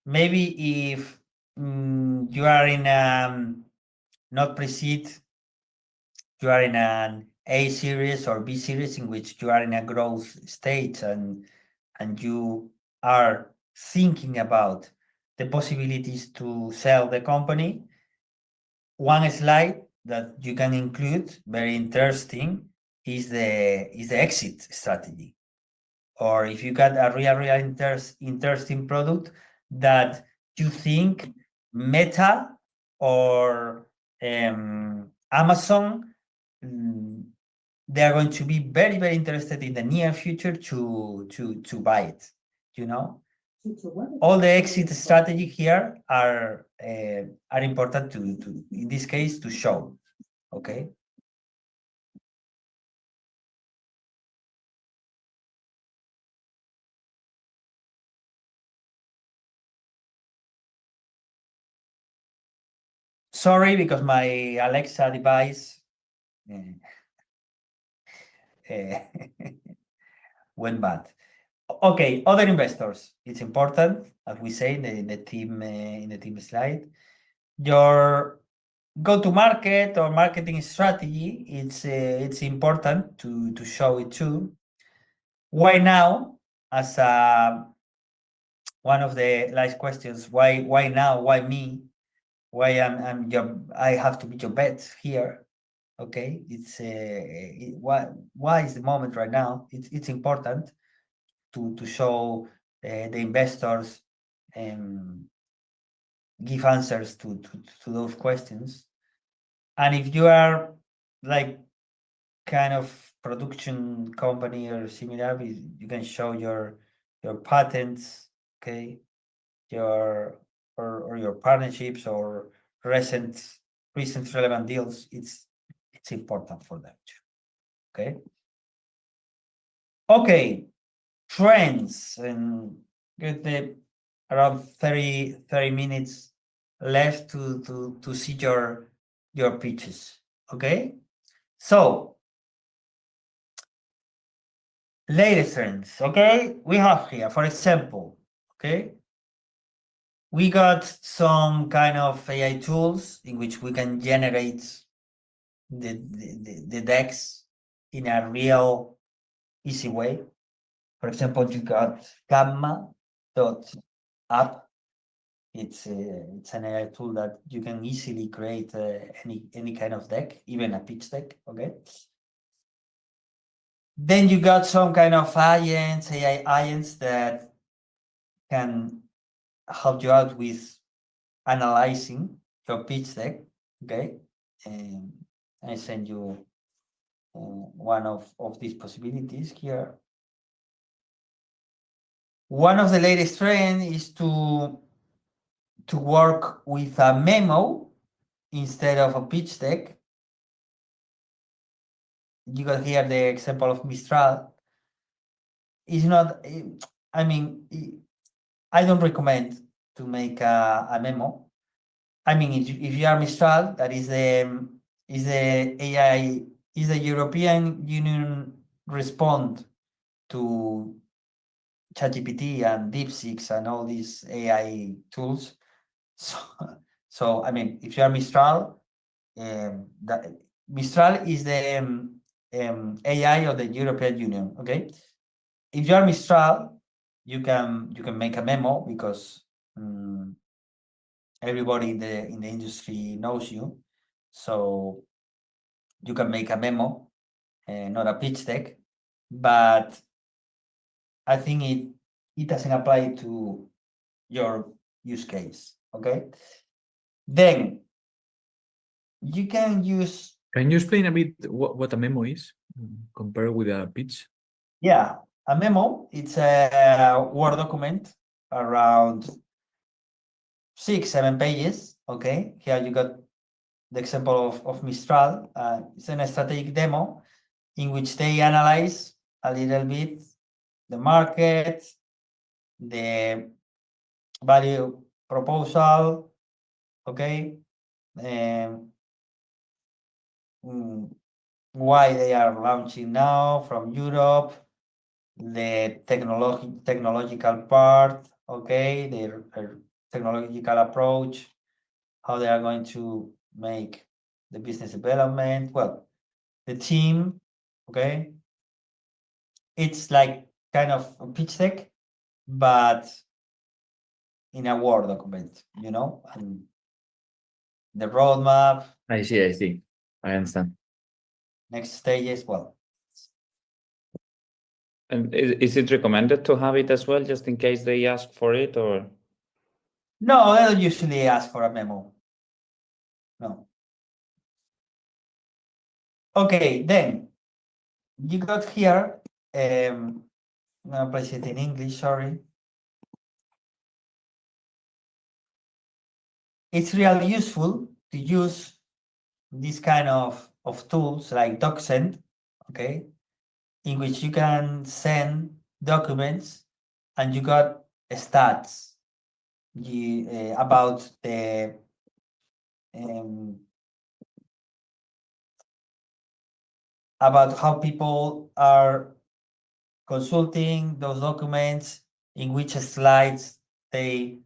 Maybe if you are in not pre-seed, you are in an A series or B series in which you are in a growth stage and you are thinking about the possibilities to sell the company. One slide that you can include, very interesting, is the exit strategy. Or if you got a real interesting product that you think Meta or Amazon, they are going to be very interested in the near future to buy it, you know? All the exit strategy here are important to in this case to show, okay? Sorry, because my Alexa device went bad. Okay, other investors. It's important, as we say in the team slide. Your go-to-market or marketing strategy. It's important to show it too. Why now? As one of the last questions. Why now? Why me? Why I have to be your bet here? Okay, it's why is the moment right now? It's important to show the investors give answers to those questions. And if you are like kind of production company or similar, you can show your patents, okay, your partnerships or recent relevant deals. It's important for them too. Okay, trends, and get around 30 minutes left to see your pitches. Okay, so latest trends. Okay, we have here, for example, okay, we got some kind of AI tools in which we can generate the decks in a real easy way. For example, you got Gamma.app. It's an AI tool that you can easily create any kind of deck, even a pitch deck. Okay. Then you got some kind of AI agents that can help you out with analyzing your pitch deck. Okay, and I send you one of these possibilities here. One of the latest trends is to work with a memo instead of a pitch deck. You got here the example of Mistral. It's not, I mean, I don't recommend to make a memo. I mean, if you are Mistral, that is the AI, is the European Union respond to ChatGPT and DeepSeek and all these AI tools. So I mean, if you are Mistral, Mistral is the AI of the European Union. Okay, if you are Mistral, you can make a memo because everybody in the industry knows you, so you can make a memo, not a pitch deck. But I think it doesn't apply to your use case. Okay, then you can use. Can you explain a bit what a memo is compared with a pitch? Yeah, a memo, it's a Word document around 6-7 pages. Okay, here you got the example of Mistral. It's a strategic demo in which they analyze a little bit the market, the value proposal, okay, why they are launching now from Europe, the technological part, okay, their technological approach, how they are going to make the business development, well, the team, okay. It's like kind of a pitch deck, but in a Word document, and the roadmap. I see. I understand. Next stages, well. And is it recommended to have it as well, just in case they ask for it, or? No, they don't usually ask for a memo. No. Okay, then you got here. I'm gonna place it in English. Sorry. It's really useful to use this kind of tools like DocSend, okay, in which you can send documents and you got stats about the about how people are consulting those documents, in which slides they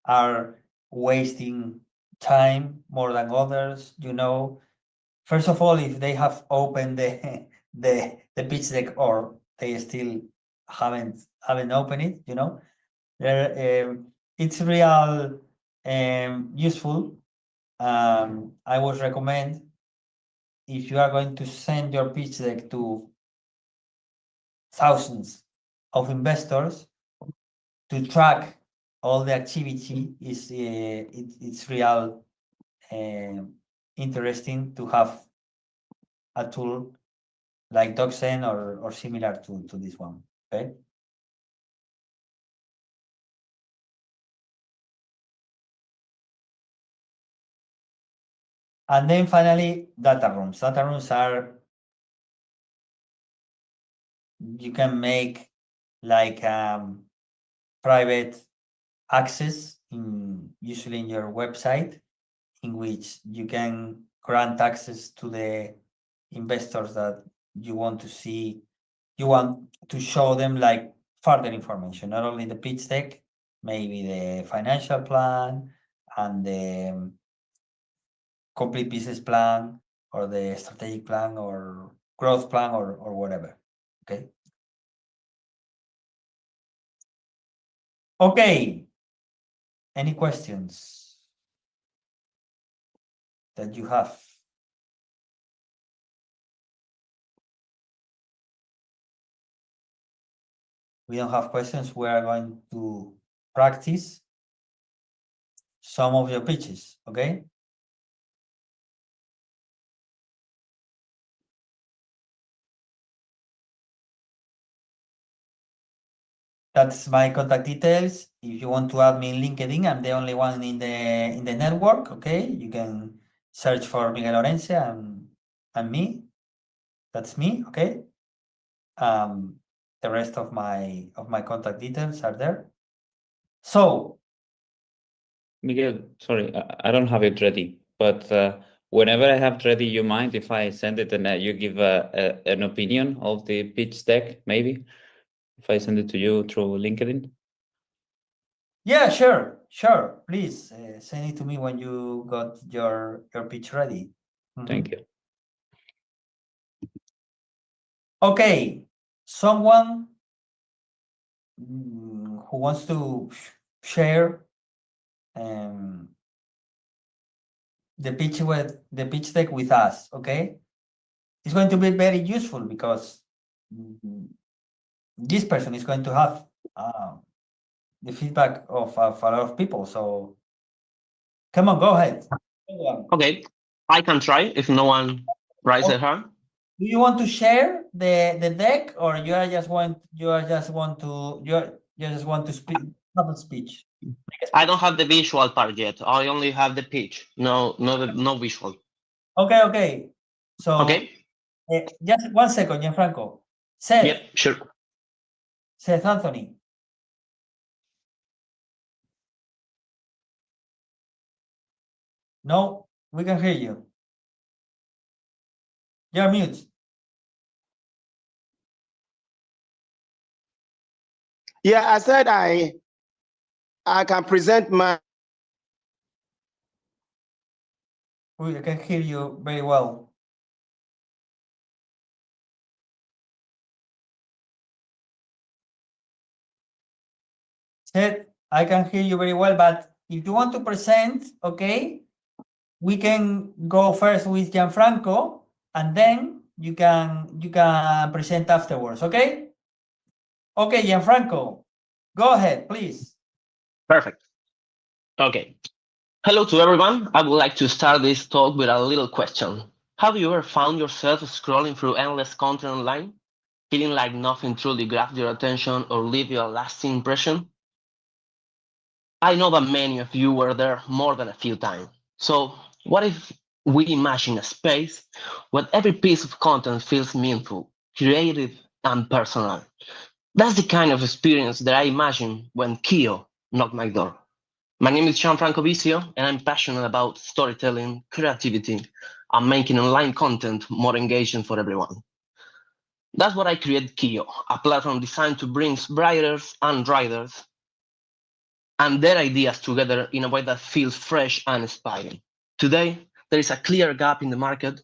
are wasting time more than others, you know. First of all, if they have opened the pitch deck, or they still haven't opened it, you know, it's real useful. I would recommend, if you are going to send your pitch deck to thousands of investors, to track all the activity is it's real interesting to have a tool like DocSend or similar to this one. Okay. And then finally, data rooms. Data rooms are, you can make like private access usually in your website, in which you can grant access to the investors that you want to see. You want to show them like further information, not only the pitch deck, maybe the financial plan and the complete business plan, or the strategic plan or growth plan, or whatever. Okay. Okay. Any questions that you have? We don't have questions. We are going to practice some of your pitches, okay? That's my contact details. If you want to add me in LinkedIn, I'm the only one in the network, okay? You can search for Miguel Orense and me. That's me, okay? The rest of my contact details are there. So, Miguel, sorry, I don't have it ready, but whenever I have it ready, you mind if I send it and you give an opinion of the pitch deck, maybe? If I send it to you through LinkedIn? yeah, sure. Please send it to me when you got your pitch ready. Thank you. Okay, someone who wants to share the pitch deck with us, okay? It's going to be very useful, because this person is going to have the feedback of a lot of people. So come on, go ahead. Okay, I can try if no one raises their hand. Do you want to share the deck, or you just want to speak, have a speech? I don't have the visual part yet. I only have the pitch. No visual. Okay. So Okay. Just 1 second, Gianfranco. Seth. Yep, sure. Seth Anthony. No, we can hear you. You're mute. Yeah, I said I can present my. We can hear you very well. Seth, I can hear you very well, but if you want to present, okay, we can go first with Gianfranco, and then you can present afterwards, okay? Okay, Gianfranco, go ahead, please. Perfect. Okay. Hello to everyone. I would like to start this talk with a little question. Have you ever found yourself scrolling through endless content online, feeling like nothing truly grabbed your attention or leave you a lasting impression? I know that many of you were there more than a few times. So what if we imagine a space where every piece of content feels meaningful, creative, and personal? That's the kind of experience that I imagine when Kyo knocked my door. My name is Gianfranco Visio, and I'm passionate about storytelling, creativity, and making online content more engaging for everyone. That's why I created Kio, a platform designed to bring writers and writers and their ideas together in a way that feels fresh and inspiring. Today, there is a clear gap in the market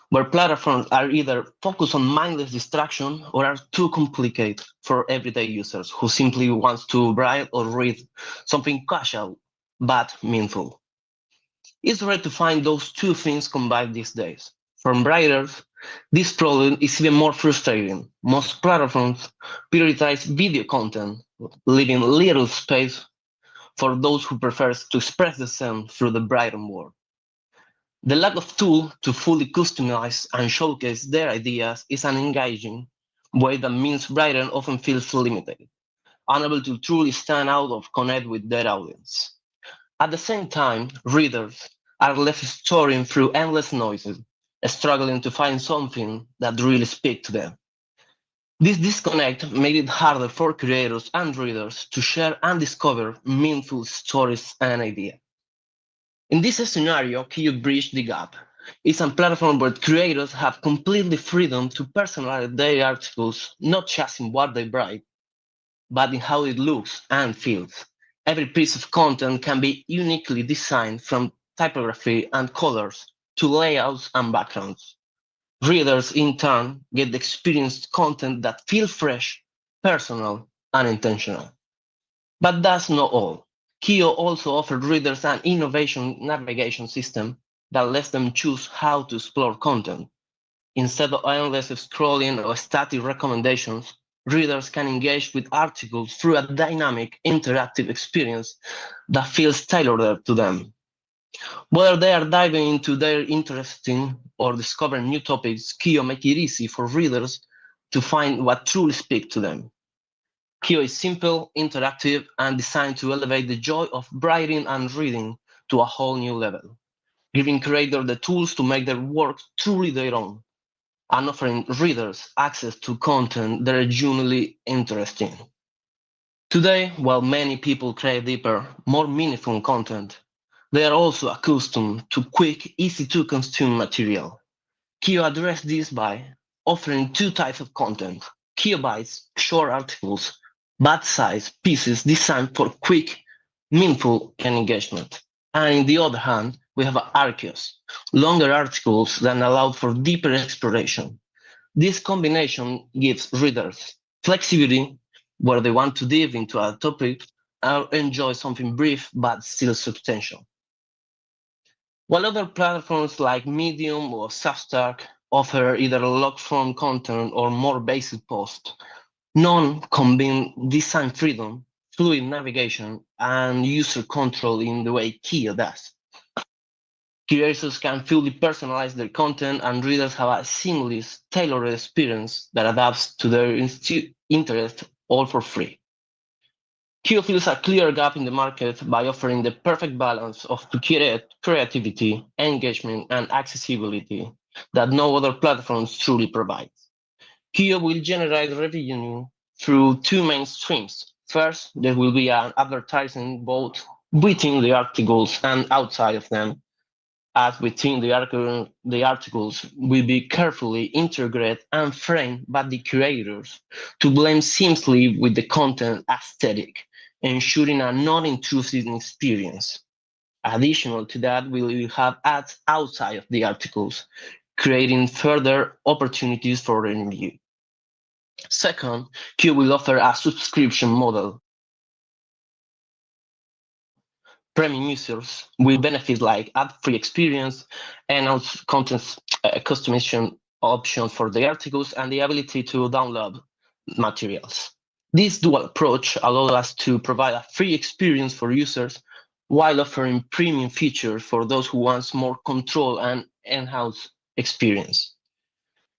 where platforms are either focused on mindless distraction or are too complicated for everyday users who simply want to write or read something casual but meaningful. It's rare to find those two things combined these days. For writers, this problem is even more frustrating. Most platforms prioritize video content, leaving little space for those who prefer to express themselves through the written word. The lack of tool to fully customize and showcase their ideas is an engaging way that means writing often feels limited, unable to truly stand out or connect with their audience. At the same time, readers are left storing through endless noises, struggling to find something that really speaks to them. This disconnect made it harder for creators and readers to share and discover meaningful stories and ideas. In this scenario, Kio bridged the gap. It's a platform where creators have completely freedom to personalize their articles, not just in what they write, but in how it looks and feels. Every piece of content can be uniquely designed from typography and colors to layouts and backgrounds. Readers, in turn, get the experienced content that feels fresh, personal, and intentional. But that's not all. Kio also offered readers an innovation navigation system that lets them choose how to explore content. Instead of endless scrolling or static recommendations, readers can engage with articles through a dynamic, interactive experience that feels tailored to them. Whether they are diving into their interesting or discovering new topics, Kio make it easy for readers to find what truly speaks to them. Kio is simple, interactive, and designed to elevate the joy of writing and reading to a whole new level, giving creators the tools to make their work truly their own, and offering readers access to content that are genuinely interesting. Today, while many people crave deeper, more meaningful content, they are also accustomed to quick, easy-to-consume material. Kio addressed this by offering two types of content: Kio Bytes, short articles, bite-sized pieces designed for quick, meaningful engagement. And on the other hand, we have Arceus, longer articles that allow for deeper exploration. This combination gives readers flexibility where they want to dive into a topic or enjoy something brief but still substantial. While other platforms like Medium or Substack offer either long-form content or more basic posts, none combine design freedom, fluid navigation, and user control in the way Kio does. Creators can fully personalize their content, and readers have a seamless, tailored experience that adapts to their interest, all for free. Kio fills a clear gap in the market by offering the perfect balance of creativity, engagement, and accessibility that no other platforms truly provide. Kio will generate revenue through two main streams. First, there will be an advertising both within the articles and outside of them, as within the articles will be carefully integrated and framed by the creators to blend seamlessly with the content aesthetic, ensuring a non-intrusive experience. Additional to that, we will have ads outside of the articles, creating further opportunities for revenue. Second, Q will offer a subscription model. Premium users will benefit like ad-free experience and also content customization options for the articles and the ability to download materials. This dual approach allows us to provide a free experience for users while offering premium features for those who want more control and in-house experience.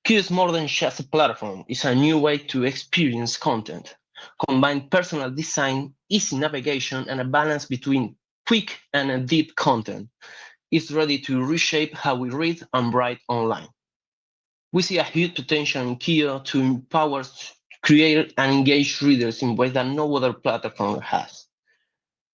Q is more than just a platform. It's a new way to experience content. Combine personal design, easy navigation, and a balance between quick and deep content. It's ready to reshape how we read and write online. We see a huge potential in Kio to empower, create, and engage readers in ways that no other platform has.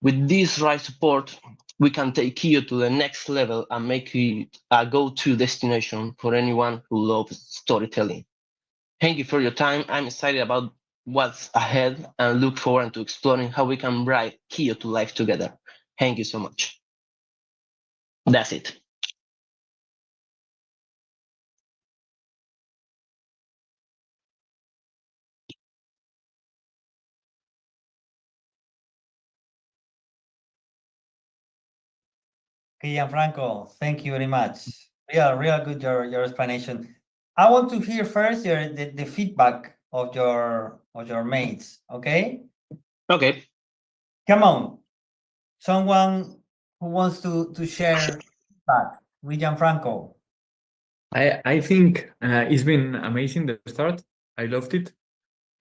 With this right support, we can take Kio to the next level and make it a go-to destination for anyone who loves storytelling. Thank you for your time. I'm excited about what's ahead and look forward to exploring how we can bring Kio to life together. Thank you so much. That's it. Okay, Gianfranco, thank you very much. Real good your explanation. I want to hear first the feedback of your mates. Okay, Okay. come on, someone who wants to share that with Gianfranco. I think it's been amazing, the start. I loved it.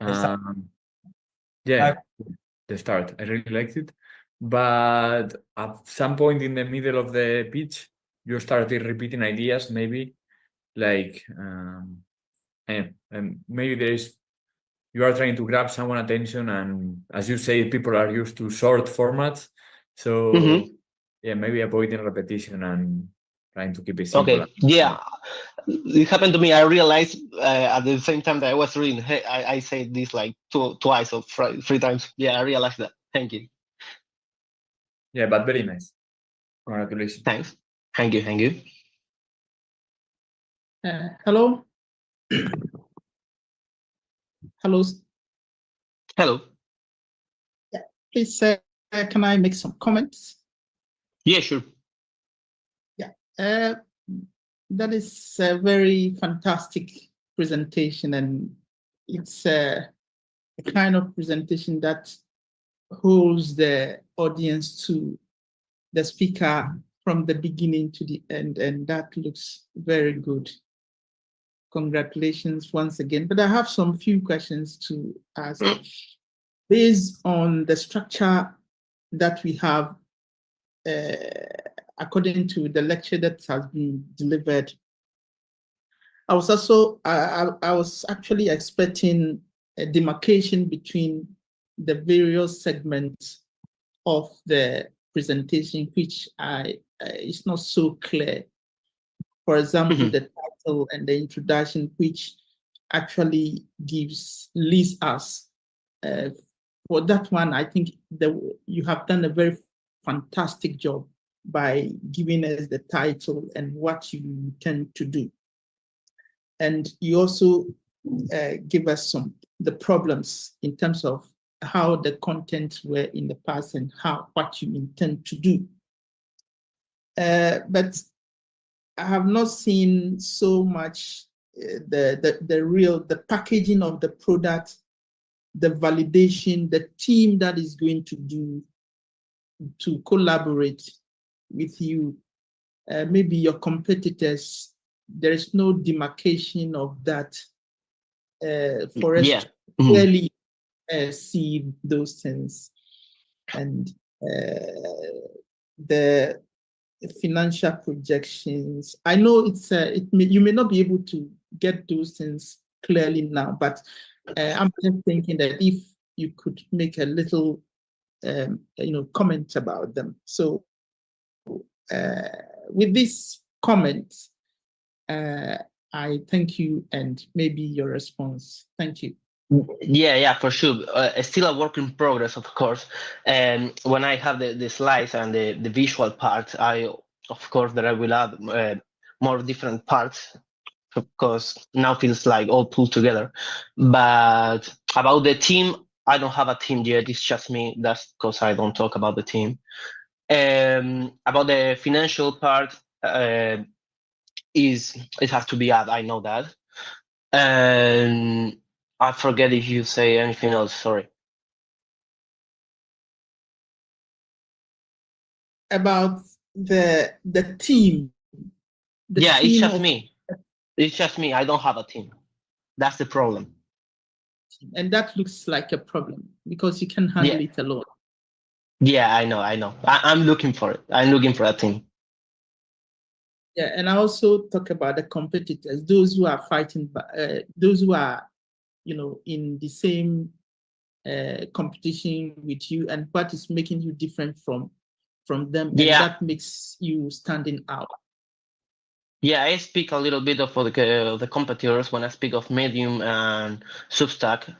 The start. Yeah, the start. I really liked it. But at some point in the middle of the pitch, you started repeating ideas, maybe like and maybe you are trying to grab someone's attention, and as you say, people are used to short formats. So yeah, maybe avoiding repetition and trying to keep it simple. Okay. Yeah, it happened to me. I realized at the same time that I was reading, hey, I said this like twice or three times. Yeah, I realized that. Thank you. Yeah, but very nice. Congratulations. Thanks. Thank you. Thank you. Hello. Hello. Hello. Please, can I make some comments? Yeah, sure. That is a very fantastic presentation, and it's a kind of presentation that holds the audience to the speaker from the beginning to the end, and that looks very good. Congratulations once again. But I have some few questions to ask. Based on the structure that we have, according to the lecture that has been delivered, I was actually expecting a demarcation between the various segments of the presentation, which is not so clear. For example, the title and the introduction, which actually leads us. For that one, I think you have done a very fantastic job by giving us the title and what you intend to do. And you also give us the problems in terms of how the content were in the past and what you intend to do. But I have not seen so much the packaging of the product, the validation, the team that is going to collaborate with you, maybe your competitors. There is no demarcation of that for us to clearly see those things. And the financial projections, I know you may not be able to get those things clearly now, but I'm just thinking that if you could make a little comment about them. So with this comment, I thank you, and maybe your response. Thank you. Yeah, for sure. It's still a work in progress, of course. And when I have the slides and the visual part, I will add more different parts, because now feels like all pulled together. But about the team, I don't have a team yet. It's just me. That's because I don't talk about the team. About the financial part, it has to be added. I know that. And I forget if you say anything else. Sorry. About the team. It's just me. It's just me. I don't have a team. That's the problem. And that looks like a problem because you can handle it alone. Yeah, I know. I'm looking for it. I'm looking for a team. Yeah, and I also talk about the competitors, those who are fighting, those who are, in the same competition with you, and what is making you different from them, and Yeah. that makes you standing out? Yeah, I speak a little bit of the competitors when I speak of Medium and Substack.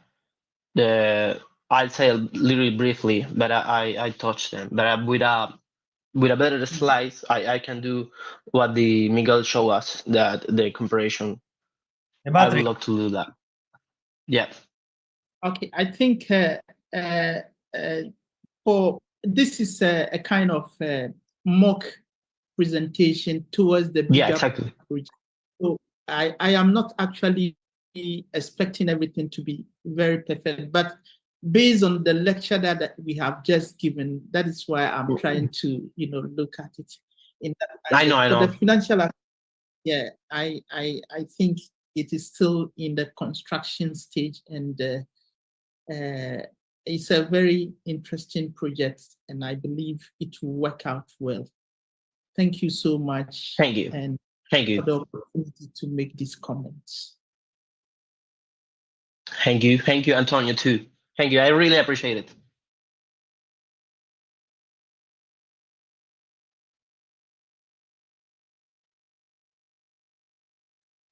I'll say a little briefly, but I touch them. But with a better slice, I can do what the Miguel showed us, that the comparison. The I would matrix. love to do that. Yeah. Okay, I think for this is a kind of mock presentation towards the Yeah, bigger exactly. project. So I am not actually expecting everything to be very perfect, but based on the lecture that we have just given, that is why I'm trying to look at it in that I know. for the financial yeah, I think it is still in the construction stage, and it's a very interesting project, and I believe it will work out well. Thank you so much. Thank you. And Thank you. for the opportunity to make these comments. Thank you. Thank you, Antonio, too. Thank you. I really appreciate it.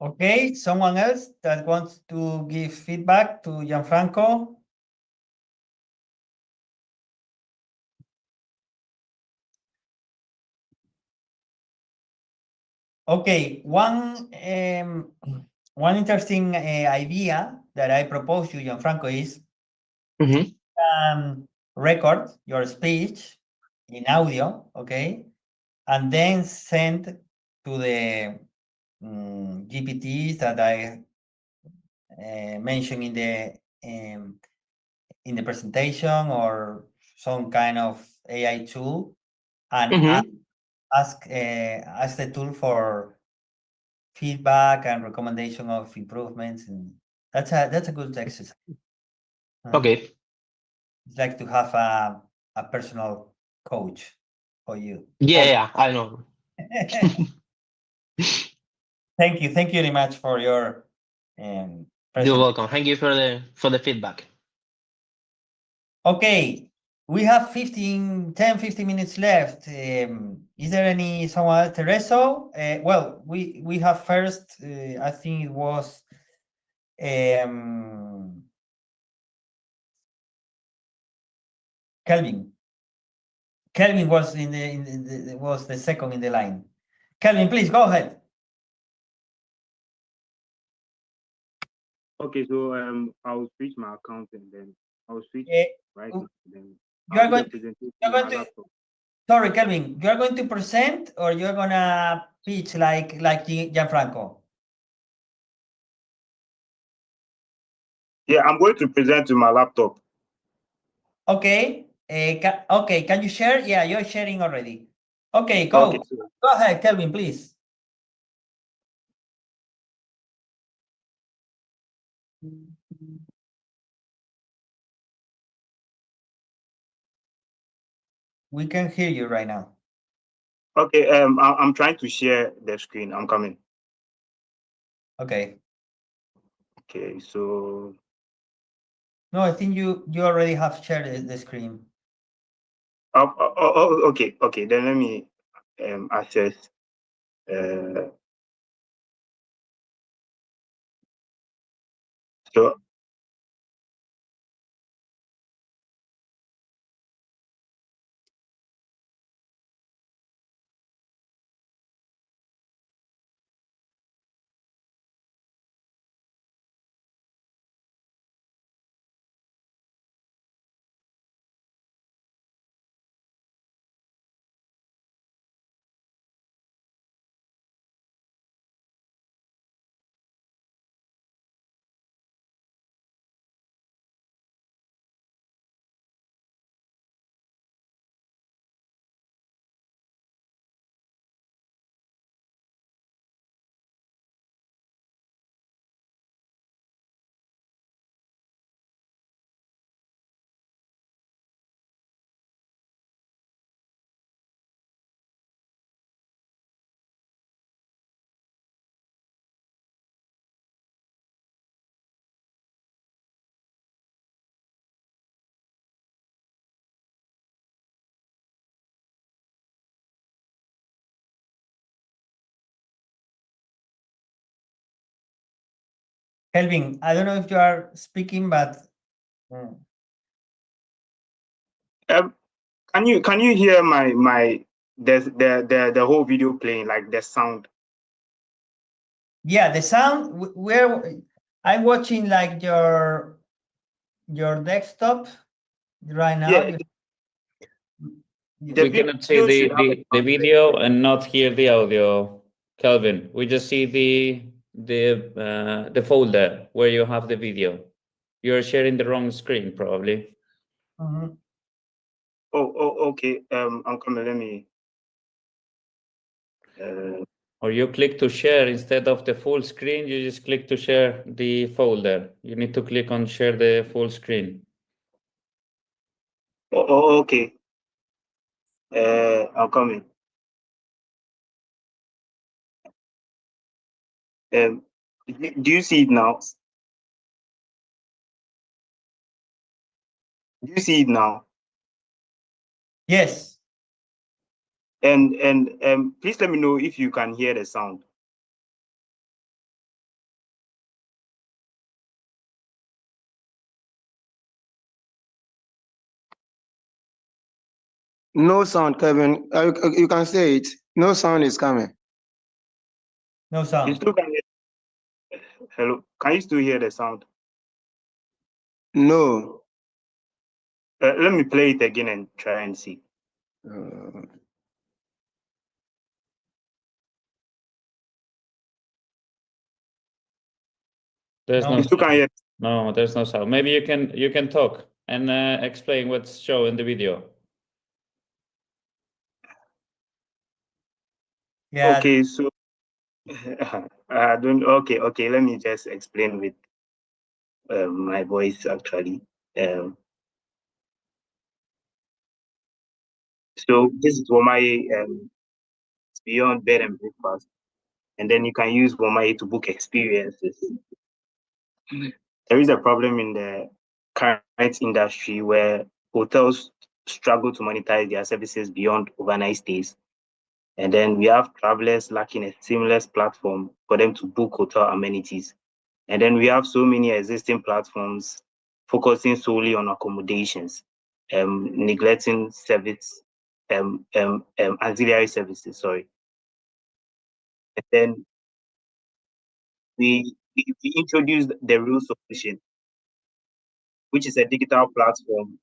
Okay, someone else that wants to give feedback to Gianfranco? Okay, one interesting idea that I propose to Gianfranco is record your speech in audio, okay, and then send to the GPTs that I mentioned in the presentation, or some kind of AI tool, and ask the tool for feedback and recommendation of improvements, and that's a good exercise. Okay. It's like to have a personal coach for you. Yeah, I know. Thank you very much for your You're presentation. welcome. Thank you for the feedback. Okay, we have 15 minutes left. Is there someone else? Tereso? Well, we have first, I think it was Kelvin. Kelvin was was the second in the line. Kelvin, please go ahead. Okay, so I'll switch my account and then I'll switch right now. Then You are I'll do the going presentation you're on going my to laptop. sorry, Kelvin, you are going to present, or you're gonna pitch like Gianfranco? Yeah, I'm going to present to my laptop. Okay. Okay, can you share? Yeah, you're sharing already. Okay, go. Okay, so Go ahead, Kelvin, please. We can hear you right now. okay, I'm trying to share the screen. I'm coming. Okay. Okay, so No, I think you already have shared the screen. okay, then let me access so Kelvin, I don't know if you are speaking, but Can you hear the whole video playing, like the sound? yeah, the sound where I'm watching like your desktop right now. Yeah, the We cannot see video should have a the video and not hear the audio, Kelvin. We just see the folder where you have the video. You're sharing the wrong screen, probably. Mhm. Okay. I'm coming. Let me. Or you click to share instead of the full screen, you just click to share the folder. You need to click on share the full screen. Okay. I'm coming. Do you see it now? Do you see it now? Yes. And please let me know if you can hear the sound. No sound, Kevin. You can say it. No sound is coming. No You sound. still can hear. Hello. Can you still hear the sound? No. Let me play it again and try and see. There's No. no You still can hear. no, there's no sound. Maybe you can talk and explain what's shown in the video. Yeah. Okay, so I don't. Okay. Let me just explain with my voice actually. So this is Womaye. It's beyond bed and breakfast, and then you can use Womaye to book experiences. There is a problem in the current industry where hotels struggle to monetize their services beyond overnight stays. And then we have travelers lacking a seamless platform for them to book hotel amenities. And then we have so many existing platforms focusing solely on accommodations, neglecting ancillary services, sorry. And then we introduced the real solution, which is a digital platform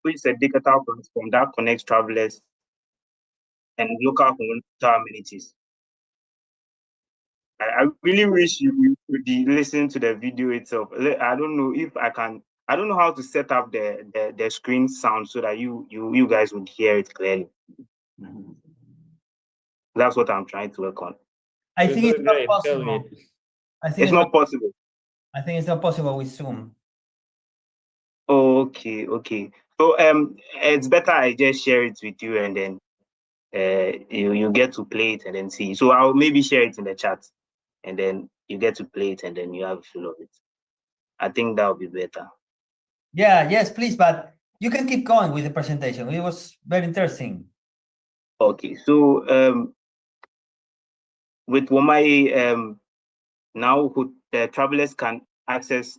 that connects travelers and local hotel amenities. I really wish you could be listening to the video itself. I don't know if I can. I don't know how to set up the screen sound so that you guys would hear it clearly. That's what I'm trying to work on. I You're think it's doing not great, possible. Kelvin. I think It's not possible. I think it's not possible with Zoom. Okay. So it's better I just share it with you and then you get to play it and then see. So I'll maybe share it in the chat and then you get to play it and then you have a feel of it. I think that would be better. Yeah, yes, please, but you can keep going with the presentation. It was very interesting. Okay, so with Womaye, now the travelers can access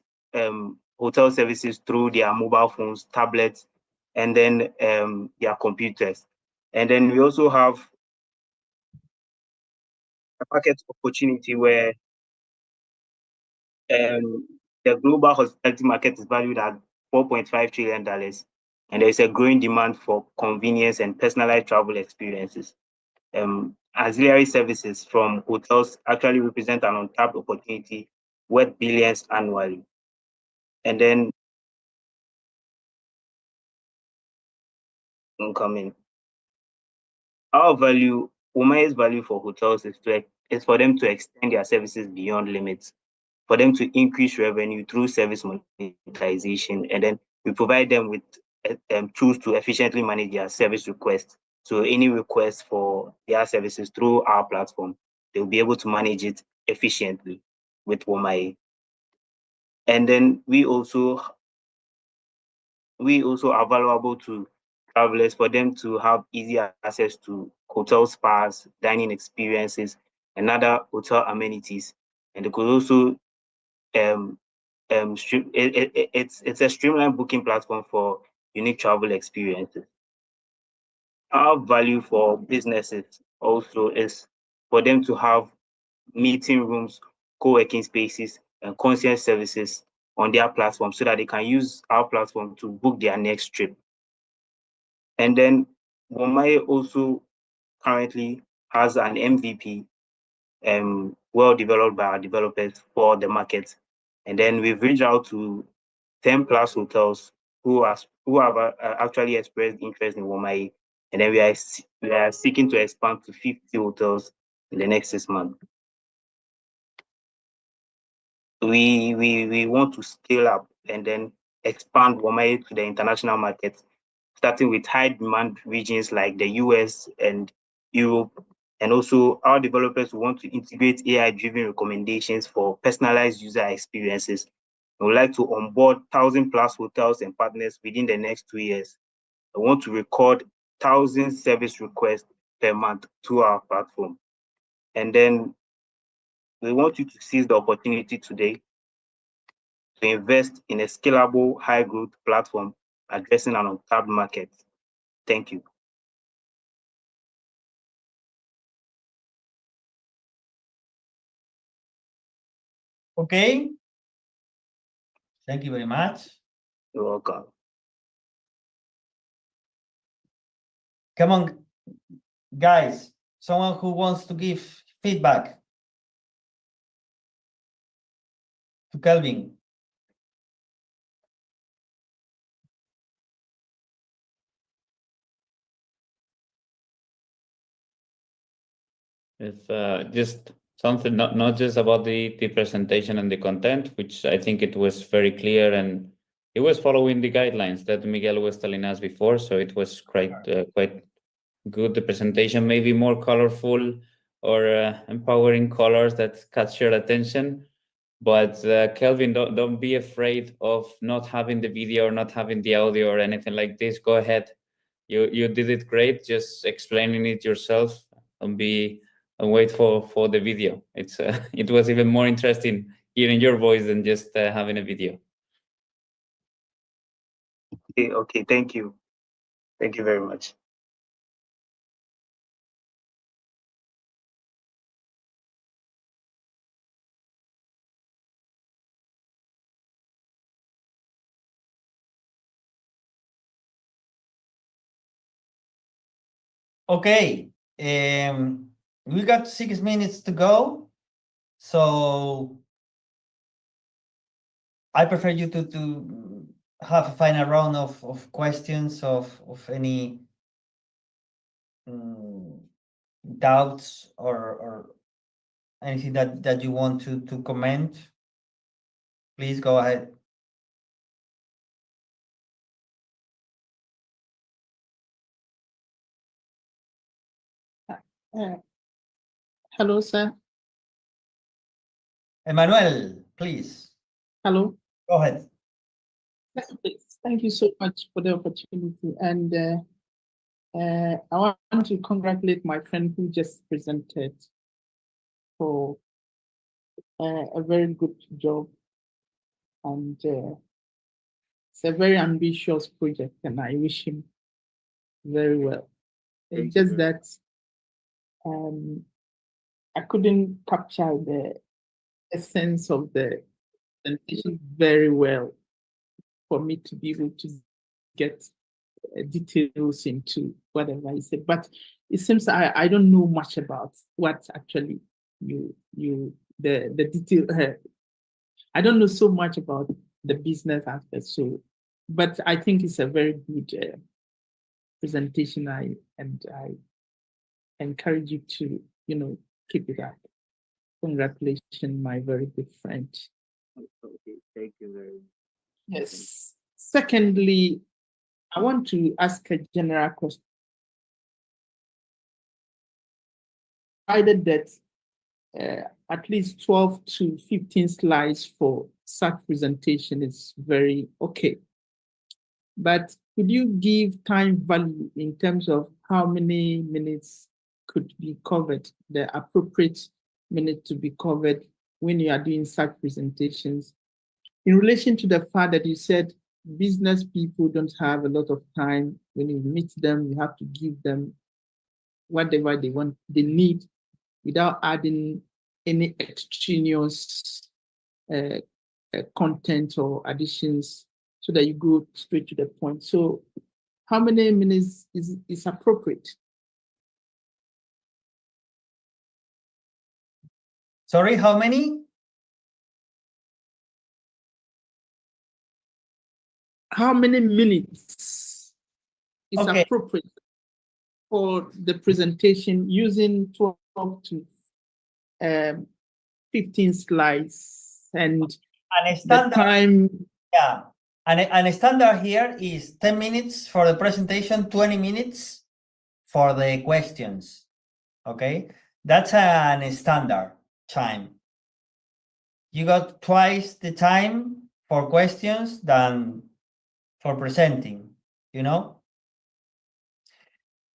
hotel services through their mobile phones, tablets, and then their computers. And then we also have a market opportunity where the global hospitality market is valued at $4.5 trillion, and there is a growing demand for convenience and personalized travel experiences. Auxiliary services from hotels actually represent an untapped opportunity worth billions annually. And then incoming. Womaye's value for hotels is for them to extend their services beyond limits, for them to increase revenue through service monetization, and then we provide them with tools to efficiently manage their service requests. So any request for their services through our platform, they'll be able to manage it efficiently with Womaye. And then we also are valuable to travelers for them to have easy access to hotel spas, dining experiences, and other hotel amenities and they could also it's a streamlined booking platform for unique travel experiences. Our value for businesses also is for them to have meeting rooms, co-working spaces, and concierge services on their platform so that they can use our platform to book their next trip. And then Womaye also currently has an MVP well developed by our developers for the market. And then we've reached out to 10 plus hotels who have actually expressed interest in Womaye. And then we are seeking to expand to 50 hotels in the next 6 months. We want to scale up and then expand Womaye to the international market, starting with high demand regions like the US and Europe. And also our developers want to integrate AI-driven recommendations for personalized user experiences. We would like to onboard 1,000 plus hotels and partners within the next 2 years. I want to record 1,000 service requests per month to our platform. And then we want you to seize the opportunity today to invest in a scalable, high-growth platform addressing an untapped market. Thank you. Okay. Thank you very much. You're welcome. Come on, guys. Someone who wants to give feedback to Kelvin. If just something, not just about the presentation and the content, which I think it was very clear and it was following the guidelines that Miguel was telling us before. So it was quite good. The presentation, maybe more colorful or empowering colors that catch your attention. But Kelvin, don't be afraid of not having the video or not having the audio or anything like this. Go ahead. You did it great. Just explaining it yourself and wait for the video. It was even more interesting hearing your voice than just having a video. Okay, thank you. Thank you very much. Okay. We got 6 minutes to go. So I prefer you to have a final round of questions of any doubts or anything that you want to comment. Please go ahead. Hello, sir. Emmanuel, please. Hello. Go ahead. Thank you so much for the opportunity. And I want to congratulate my friend who just presented for a very good job. And it's a very ambitious project, and I wish him very well. It's just that I couldn't capture the essence of the presentation very well for me to be able to get details into whatever I said. But it seems I don't know much about what actually the detail. I don't know so much about the business aspect. So, but I think it's a very good presentation. I encourage you to keep it up. Congratulations, my very good friend. Okay, thank you very much. Yes. Secondly, I want to ask a general question. Provided that at least 12 to 15 slides for such presentation is very okay. But could you give time value in terms of how many minutes could be covered, the appropriate minute to be covered when you are doing such presentations, in relation to the fact that you said business people don't have a lot of time. When you meet them, you have to give them whatever they need, without adding any extraneous content or additions, so that you go straight to the point. So how many minutes is appropriate? Sorry, how many? How many minutes is Okay. appropriate for the presentation using 12 to 15 slides, and And a the standard, time? yeah. And a standard here is 10 minutes for the presentation, 20 minutes for the questions. Okay, that's an standard time. You got twice the time for questions than for presenting, you know?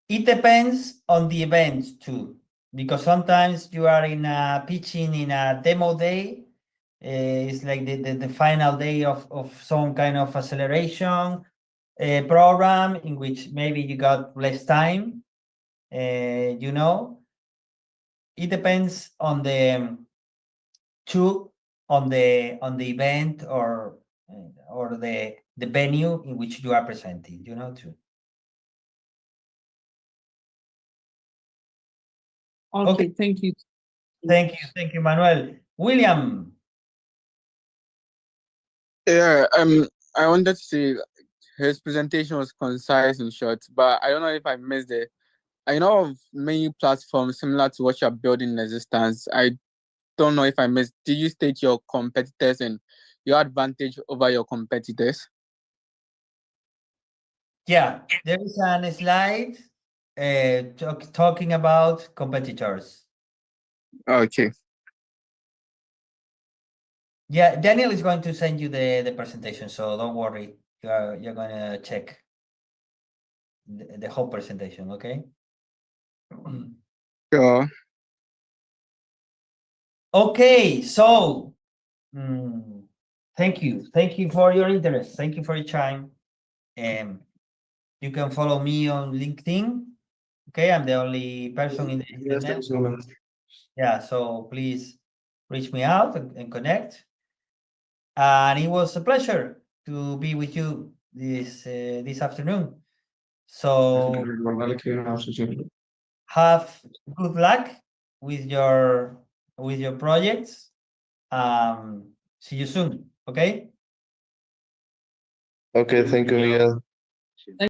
It depends on the event too, because sometimes you are pitching in a demo day. It's like the final day of some kind of acceleration program in which maybe you got less time, you know? It depends on the on the event or the venue in which you are presenting, you know, too. Okay, thank you. Thank you, Manuel. William. Yeah, I wanted to say his presentation was concise and short, but I don't know if I missed it. I know of many platforms similar to what you're building in existence. I don't know if I missed. Did you state your competitors and your advantage over your competitors? Yeah, there is a slide talking about competitors. Okay. Yeah, Daniel is going to send you the presentation, so don't worry. You're gonna check the whole presentation, okay? Sure. Okay, so thank you for your interest. Thank you for your time. You can follow me on LinkedIn. Okay, I'm the only person in the network. Yeah, so please reach me out and connect. And it was a pleasure to be with you this afternoon. So have good luck with your projects. See you soon. Okay. Okay, thank you, Miguel.